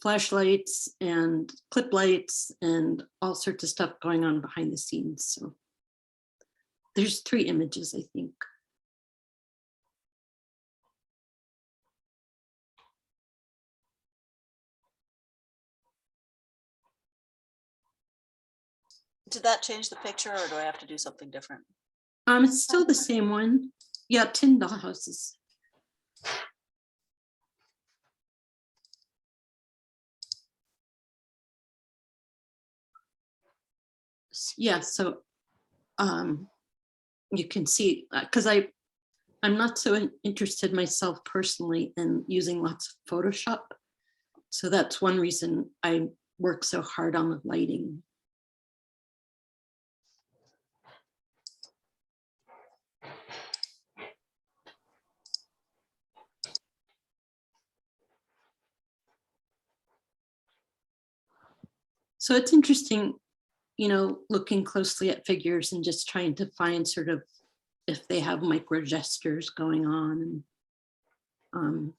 flashlights and clip lights and all sorts of stuff going on behind the scenes. So there's 3 images, I think. Did that change the picture or do I have to do something different? It's still the same one. Yeah, tin doll houses. Yeah, so you can see, because I'm not so interested myself personally in using lots of Photoshop. So that's one reason I work so hard on the lighting. So it's interesting, you know, looking closely at figures and just trying to find sort of if they have micro gestures going on. And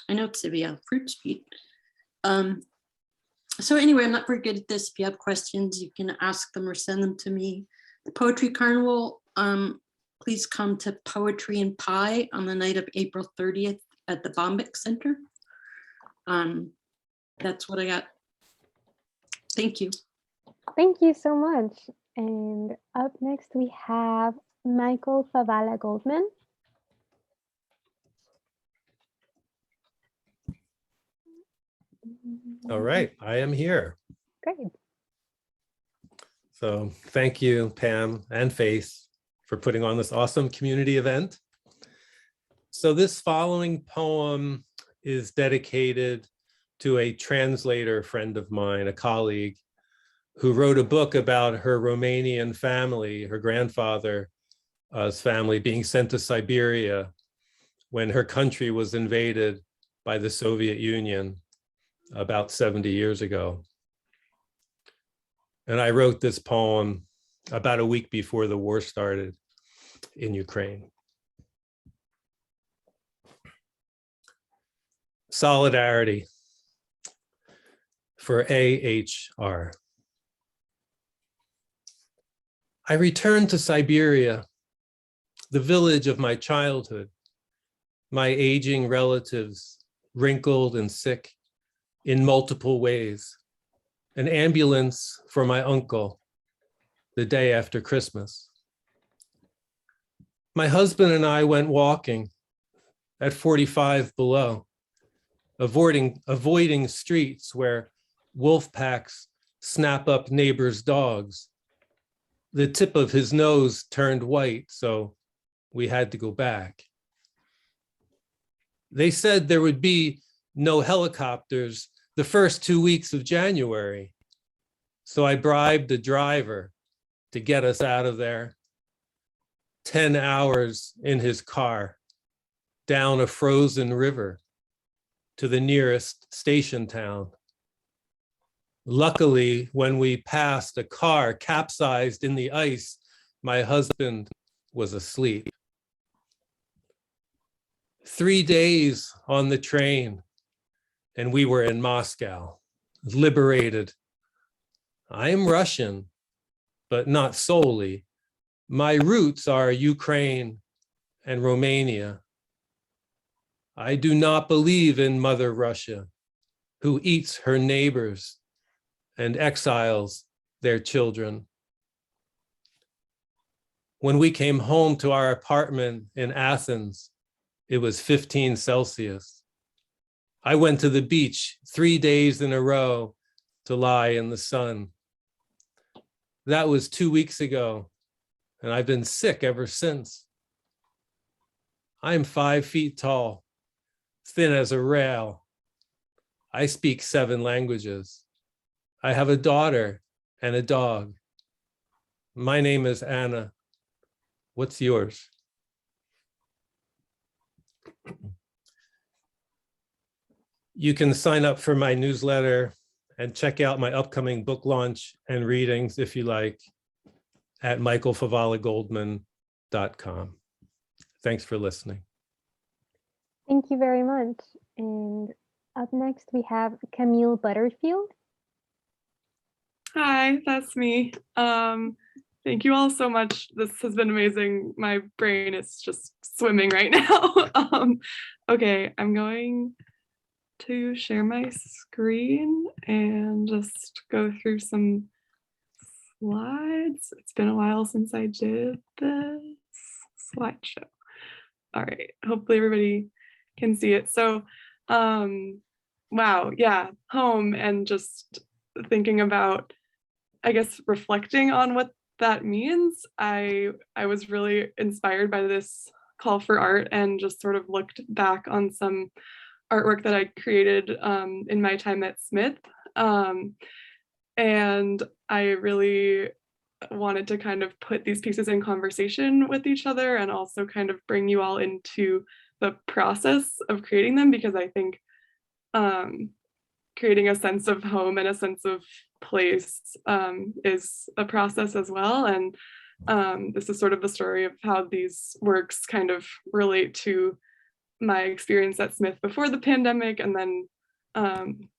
I know it's a fruit street. So anyway, I'm not very good at this. If you have questions, you can ask them or send them to me. The Poetry Carnival, please come to Poetry and Pie on the night of April 30th at the Bombeck Center. That's what I got. Thank you. Thank you so much. And up next, we have Michael Favala Goldman. All right, I am here. Great. So thank you, Pam and Faith, for putting on this awesome community event. So this following poem is dedicated to a translator friend of mine, a colleague, who wrote a book about her Romanian family, her grandfather's family being sent to Siberia when her country was invaded by the Soviet Union about 70 years ago. And I wrote this poem about a week before the war started in Ukraine. Solidarity for AHR. I returned to Siberia, the village of my childhood, my aging relatives, wrinkled and sick in multiple ways, an ambulance for my uncle the day after Christmas. My husband and I went walking at 45 below, avoiding streets where wolf packs snap up neighbors' dogs. The tip of his nose turned white, so we had to go back. They said there would be no helicopters the first 2 weeks of January, so I bribed the driver to get us out of there. 10 hours in his car, down a frozen river to the nearest station town. Luckily, when we passed a car capsized in the ice, my husband was asleep. 3 days on the train, and we were in Moscow, liberated. I am Russian, but not solely. My roots are Ukraine and Romania. I do not believe in Mother Russia, who eats her neighbors and exiles their children. When we came home to our apartment in Athens, it was 15 Celsius. I went to the beach 3 days in a row to lie in the sun. That was 2 weeks ago, and I've been sick ever since. I'm 5 feet tall, thin as a rail. I speak 7 languages. I have a daughter and a dog. My name is Anna. What's yours? You can sign up for my newsletter and check out my upcoming book launch and readings if you like at michaelfavalagoldman.com. Thanks for listening. Thank you very much. And up next, we have Camille Butterfield. Hi, that's me. Thank you all so much. This has been amazing. My brain is just swimming right now. Okay, I'm going to share my screen and just go through some slides. It's been a while since I did this slideshow. All right, hopefully everybody can see it. So, wow, yeah, home, and just thinking about, I guess, reflecting on what that means. I was really inspired by this call for art and just sort of looked back on some artwork that I created in my time at Smith. And I really wanted to kind of put these pieces in conversation with each other and also kind of bring you all into the process of creating them, because I think creating a sense of home and a sense of place is a process as well. And this is sort of the story of how these works kind of relate to my experience at Smith before the pandemic, and then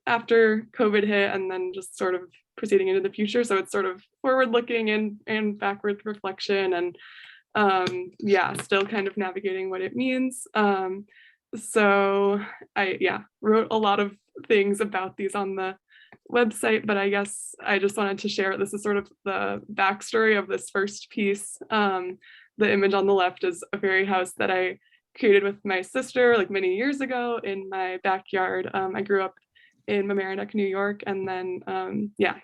after COVID hit, and then just sort of proceeding into the future. So it's sort of forward looking and backward reflection, and yeah, still kind of navigating what it means. So I wrote a lot of things about these on the website, but I guess I just wanted to share, this is sort of the backstory of this first piece. The image on the left is a fairy house that I created with my sister like many years ago in my backyard. I grew up in Mamaroneck, New York, and then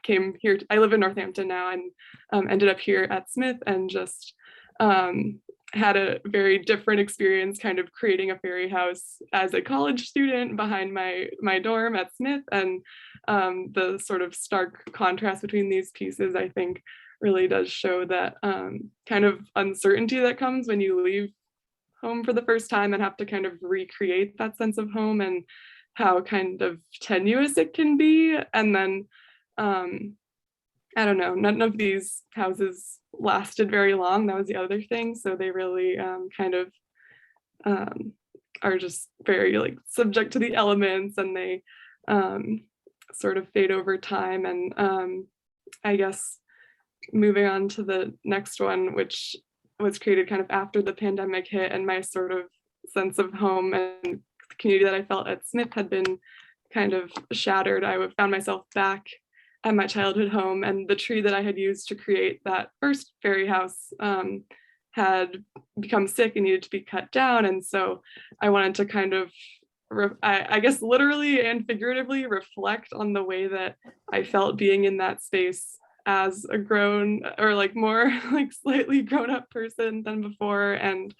came here. I live in Northampton now, and ended up here at Smith, and just had a very different experience kind of creating a fairy house as a college student behind my dorm at Smith. And the sort of stark contrast between these pieces, I think, really does show that kind of uncertainty that comes when you leave home for the first time and have to kind of recreate that sense of home, and how kind of tenuous it can be. And then I don't know, none of these houses lasted very long. That was the other thing. So they really kind of are just very like subject to the elements, and they sort of fade over time. And I guess moving on to the next one, which was created kind of after the pandemic hit, and my sort of sense of home and the community that I felt at Smith had been kind of shattered. I found myself back at my childhood home, and the tree that I had used to create that first fairy house had become sick and needed to be cut down. And so I wanted to kind of, I guess literally and figuratively reflect on the way that I felt being in that space as a grown, or like more like slightly grown up person than before, and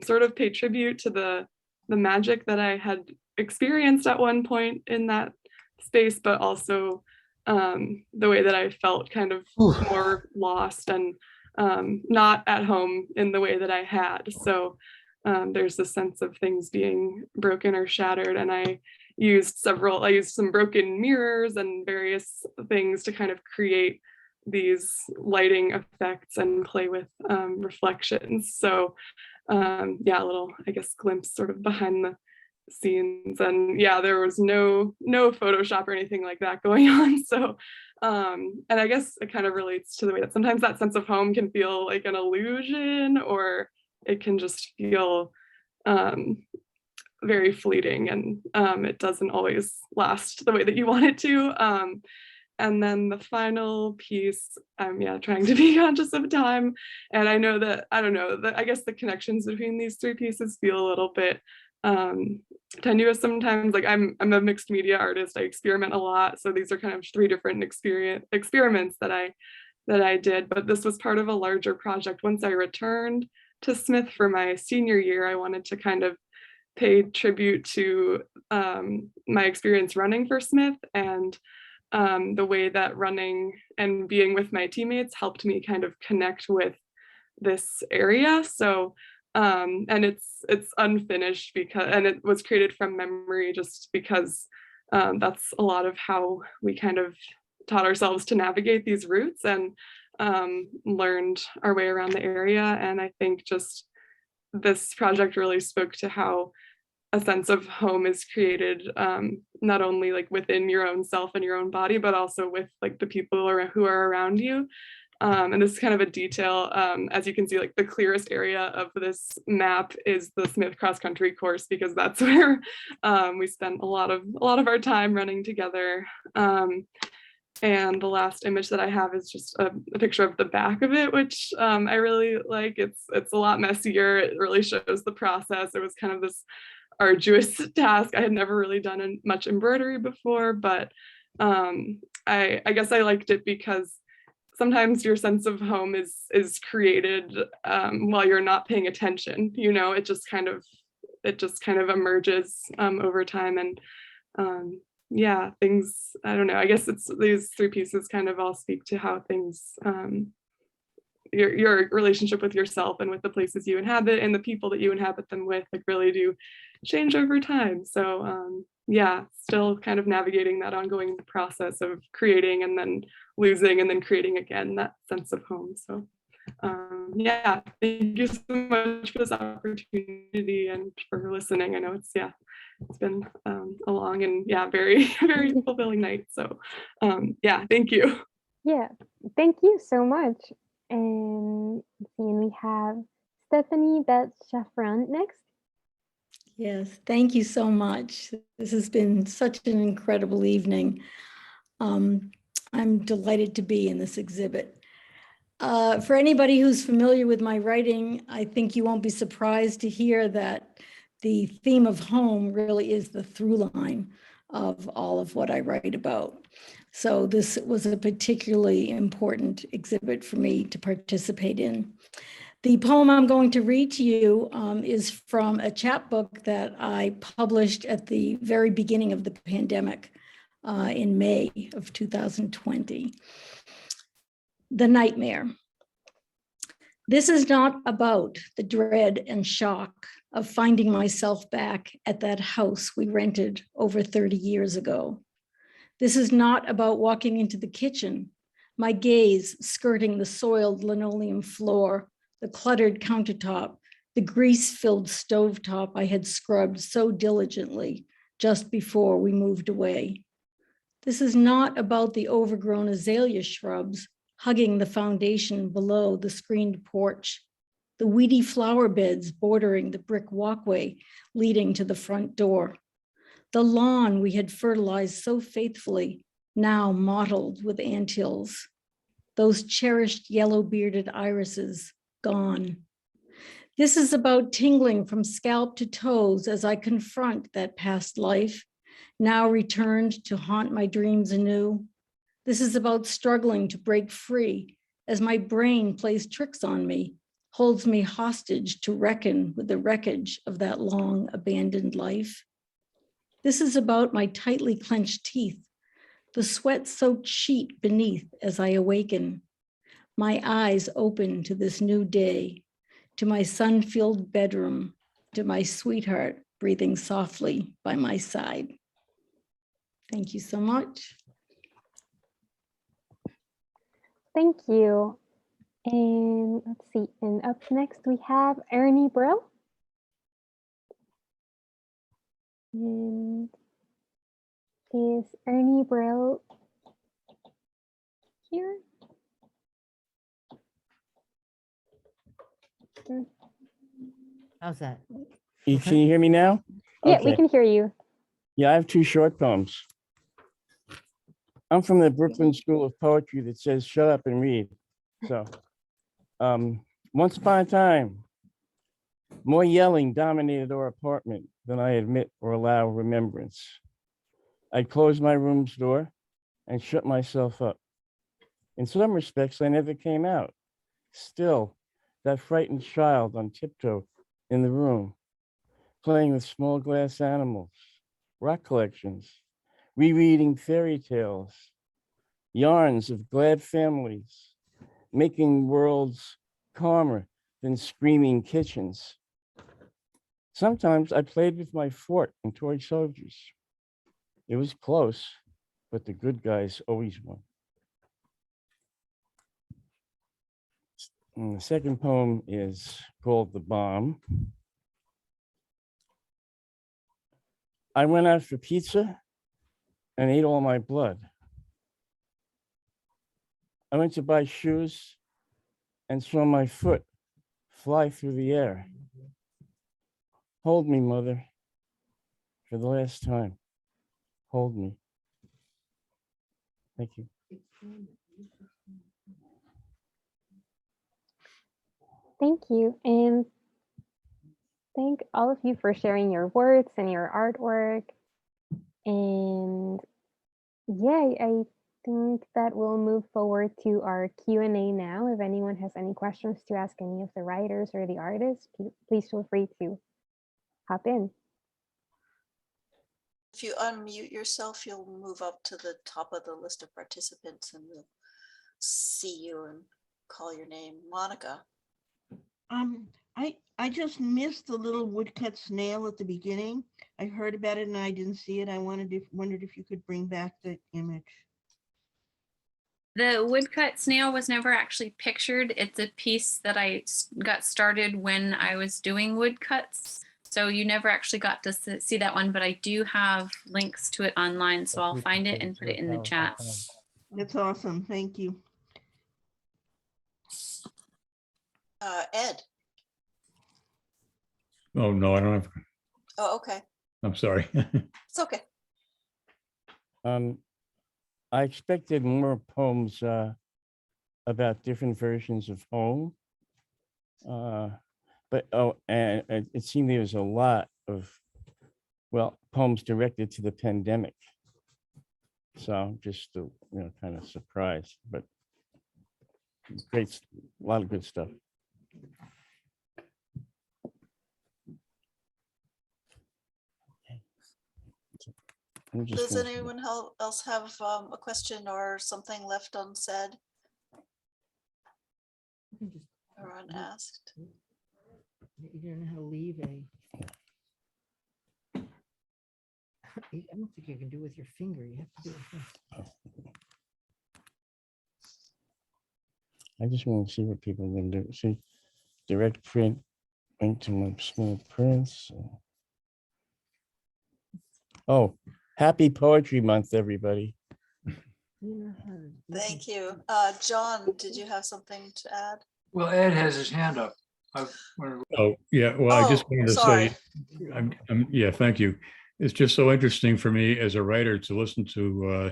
sort of pay tribute to the magic that I had experienced at one point in that space, but also the way that I felt kind of more lost and not at home in the way that I had. So there's this sense of things being broken or shattered, and I used some broken mirrors and various things to kind of create these lighting effects and play with reflections. So yeah, a little, I guess, glimpse sort of behind the scenes. And yeah, there was no Photoshop or anything like that going on. So and I guess it kind of relates to the way that sometimes that sense of home can feel like an illusion, or it can just feel very fleeting, and it doesn't always last the way that you want it to. And then the final piece, I'm trying to be conscious of time. And I know that, I don't know, I guess the connections between these three pieces feel a little bit tenuous sometimes. Like I'm a mixed media artist. I experiment a lot. So these are kind of three different experiments that I did, but this was part of a larger project. Once I returned to Smith for my senior year, I wanted to kind of pay tribute to my experience running for Smith, and the way that running and being with my teammates helped me kind of connect with this area. So and it's unfinished and it was created from memory, just because that's a lot of how we kind of taught ourselves to navigate these routes and learned our way around the area. And I think just this project really spoke to how a sense of home is created, not only like within your own self and your own body, but also with like the people who are around you. And this is kind of a detail, as you can see, like the clearest area of this map is the Smith cross country course, because that's where we spent a lot of our time running together. And the last image that I have is just a picture of the back of it, which I really like. It's a lot messier. It really shows the process. It was kind of this arduous task. I had never really done much embroidery before, but I guess I liked it because sometimes your sense of home is created while you're not paying attention. You know, it just kind of emerges over time. And yeah, things, I don't know, I guess it's these three pieces kind of all speak to how things, your relationship with yourself and with the places you inhabit and the people that you inhabit them with, like really do change over time. So yeah, still kind of navigating that ongoing process of creating and then losing and then creating again, that sense of home. So yeah, thank you so much for this opportunity and for listening. I know it's been a long and very, very fulfilling night. So yeah, thank you. Yeah, thank you so much. And we have Stephanie Beth Chaffron next. Yes, thank you so much. This has been such an incredible evening. I'm delighted to be in this exhibit. For anybody who's familiar with my writing, I think you won't be surprised to hear that the theme of home really is the through line of all of what I write about. So this was a particularly important exhibit for me to participate in. The poem I'm going to read to you is from a chapbook that I published at the very beginning of the pandemic in May of 2020. The Nightmare. This is not about the dread and shock of finding myself back at that house we rented over 30 years ago. This is not about walking into the kitchen, my gaze skirting the soiled linoleum floor, the cluttered countertop, the grease-filled stovetop I had scrubbed so diligently just before we moved away. This is not about the overgrown azalea shrubs hugging the foundation below the screened porch, the weedy flower beds bordering the brick walkway leading to the front door, the lawn we had fertilized so faithfully, now mottled with anthills, those cherished yellow-bearded irises gone. This is about tingling from scalp to toes as I confront that past life, now returned to haunt my dreams anew. This is about struggling to break free as my brain plays tricks on me, holds me hostage to reckon with the wreckage of that long abandoned life. This is about my tightly clenched teeth, the sweat-soaked sheet beneath as I awaken, my eyes open to this new day, to my sun-filled bedroom, to my sweetheart breathing softly by my side. Thank you so much. Thank you. And let's see, and up next we have Ernie Brown. And is Ernie Brown here? How's that? Can you hear me now? Yeah, we can hear you. Yeah, I have two short poems. I'm from the Brooklyn School of Poetry that says, shut up and read. So, once upon a time, more yelling dominated our apartment than I admit or allow remembrance. I'd close my room's door and shut myself up. In some respects, I never came out. Still, that frightened child on tiptoe in the room, playing with small glass animals, rock collections, rereading fairy tales, yarns of glad families, making worlds calmer than screaming kitchens. Sometimes I played with my fort and toy soldiers. It was close, but the good guys always won. And the second poem is called The Bomb. I went out for pizza and ate all my blood. I went to buy shoes and saw my foot fly through the air. Hold me, mother, for the last time. Hold me. Thank you. Thank you. And thank all of you for sharing your words and your artwork. And yeah, I think that we'll move forward to our Q&A now. If anyone has any questions to ask any of the writers or the artists, please feel free to hop in. If you unmute yourself, you'll move up to the top of the list of participants and we'll see you and call your name. Monica. I just missed the little woodcut snail at the beginning. I heard about it and I didn't see it. I wondered if you could bring back the image. The woodcut snail was never actually pictured. It's a piece that I got started when I was doing woodcuts. So you never actually got to see that one, but I do have links to it online. So I'll find it and put it in the chat. That's awesome. Thank you. Ed. Oh, no, I don't have, Oh, okay. I'm sorry. It's okay. I expected more poems about different versions of home. But and it seemed there was a lot of, well, poems directed to the pandemic. So I'm just, kind of surprised, but great, a lot of good stuff. Does anyone else have a question or something left unsaid or unasked? You don't know how to leave a. I don't think you can do it with your finger. You have to do it with this. I just want to see what people are going to do. See, direct print, into my small prints. Oh, happy Poetry Month, everybody. Thank you. John, did you have something to add? Well, Ed has his hand up. Oh, yeah, well, I just Oh, wanted to sorry. say, yeah, thank you. It's just so interesting for me as a writer to listen to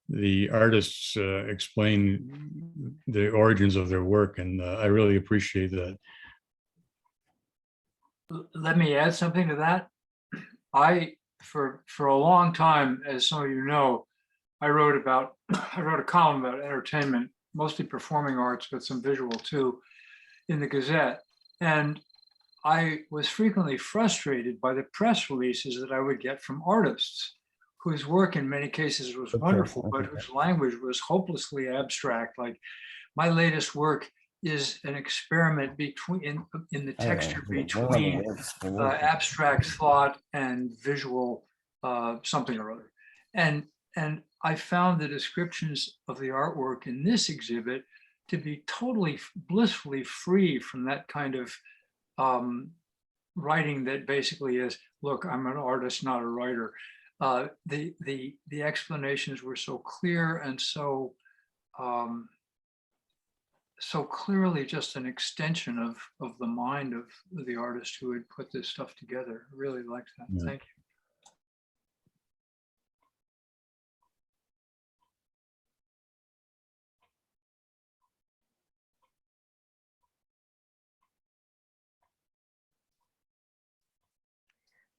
the artists explain the origins of their work, and I really appreciate that. Let me add something to that. For a long time, as some of you know, I wrote a column about entertainment, mostly performing arts, but some visual too, in the Gazette. And I was frequently frustrated by the press releases that I would get from artists whose work in many cases was wonderful, but whose language was hopelessly abstract. Like, my latest work is an experiment between in the texture between abstract thought and visual something or other. And I found the descriptions of the artwork in this exhibit to be totally blissfully free from that kind of writing that basically is, look, I'm an artist, not a writer. The explanations were so clear and so so clearly just an extension of the mind of the artist who had put this stuff together. I really liked that. Yeah. Thank you.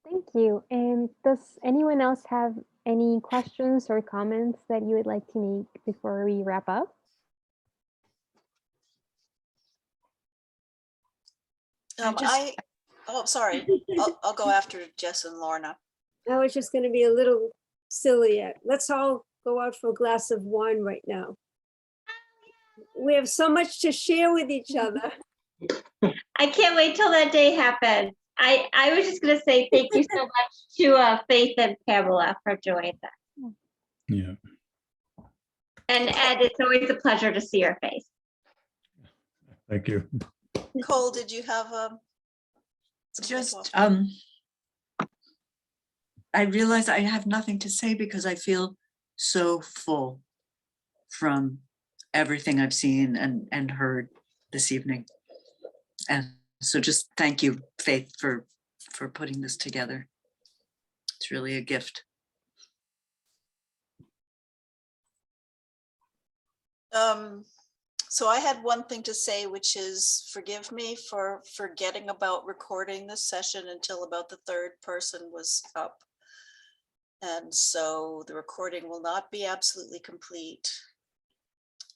Thank you. And does anyone else have any questions or comments that you would like to make before we wrap up? Oh, sorry. I'll go after Jess and Lorna. I was just going to be a little silly. Let's all go out for a glass of wine right now. We have so much to share with each other. I can't wait till that day happens. I was just going to say thank you so much to Faith and Pamela for joining us. Yeah. And Ed, it's always a pleasure to see your face. Thank you. Cole, did you have just I realize I have nothing to say because I feel so full from everything I've seen and heard this evening. And so just thank you, Faith, for putting this together. It's really a gift. So I had one thing to say, which is forgive me for forgetting about recording this session until about the third person was up. And so the recording will not be absolutely complete.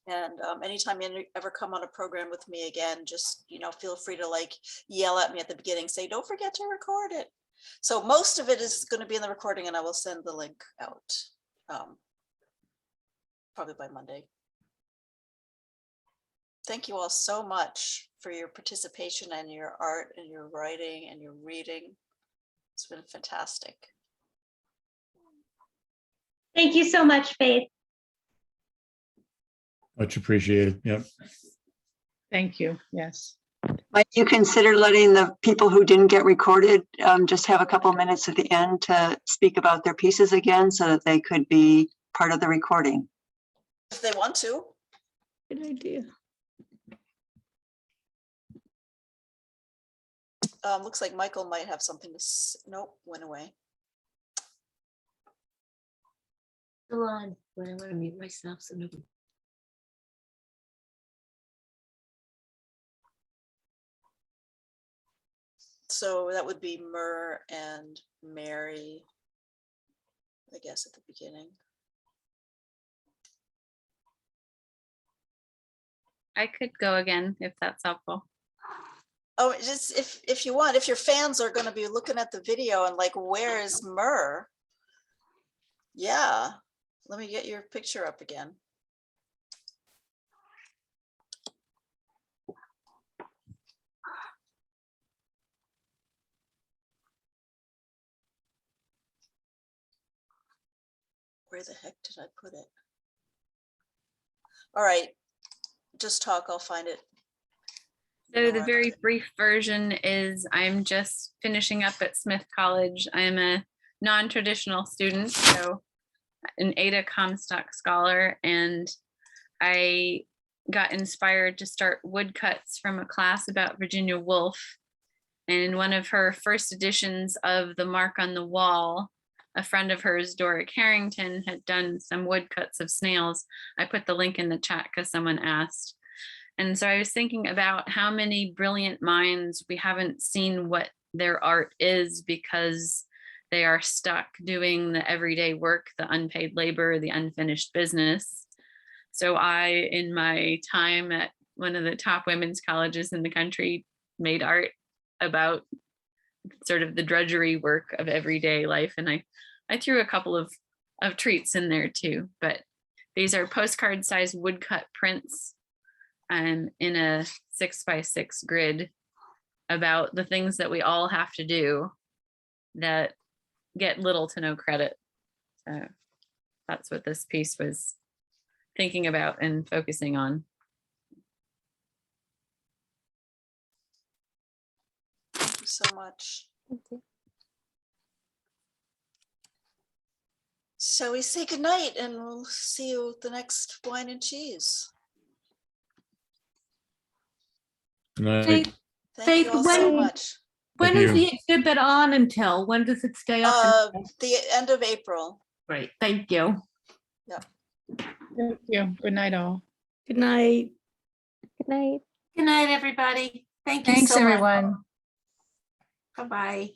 And anytime you ever come on a program with me again, just, feel free to yell at me at the beginning, say, don't forget to record it. So most of it is going to be in the recording and I will send the link out probably by Monday. Thank you all so much for your participation and your art and your writing and your reading. It's been fantastic. Thank you so much, Faith. Much appreciated. Yep. Thank you. Yes. Might you consider letting the people who didn't get recorded just have a couple minutes at the end to speak about their pieces again so that they could be part of the recording? If they want to. Good idea. Looks like Michael might have something to say. Nope, went away. Still on, but I want to mute myself so nobody. So that would be Myrrh and Mary, I guess, at the beginning. I could go again if that's helpful. Oh, just if you want, if your fans are going to be looking at the video and where is Myrrh? Yeah, let me get your picture up again. Where the heck did I put it? All right, just talk, I'll find it. So the very brief version is I'm just finishing up at Smith College. I'm a non-traditional student, so an Ada Comstock scholar, and I got inspired to start woodcuts from a class about Virginia Woolf. And in one of her first editions of The Mark on the Wall, a friend of hers, Doric Harrington, had done some woodcuts of snails. I put the link in the chat because someone asked. And so I was thinking about how many brilliant minds we haven't seen what their art is because they are stuck doing the everyday work, the unpaid labor, the unfinished business. So I, in my time at one of the top women's colleges in the country, made art about sort of the drudgery work of everyday life. And I threw a couple of treats in there too, but these are postcard sized woodcut prints in a 6x6 grid about the things that we all have to do that get little to no credit. So that's what this piece was thinking about and focusing on. Thank you so much. Thank you. So we say goodnight and we'll see you at the next Wine and Cheese. Good night. Faith, Thank Faith, you all so when, much. when Thank is you. the exhibit on until? When does it stay up? until? The end of April. Great, thank you. Yep. Thank you. Good night, all. Good night. Good night. Good night, everybody. Thank you Thanks, so much. everyone. Bye-bye.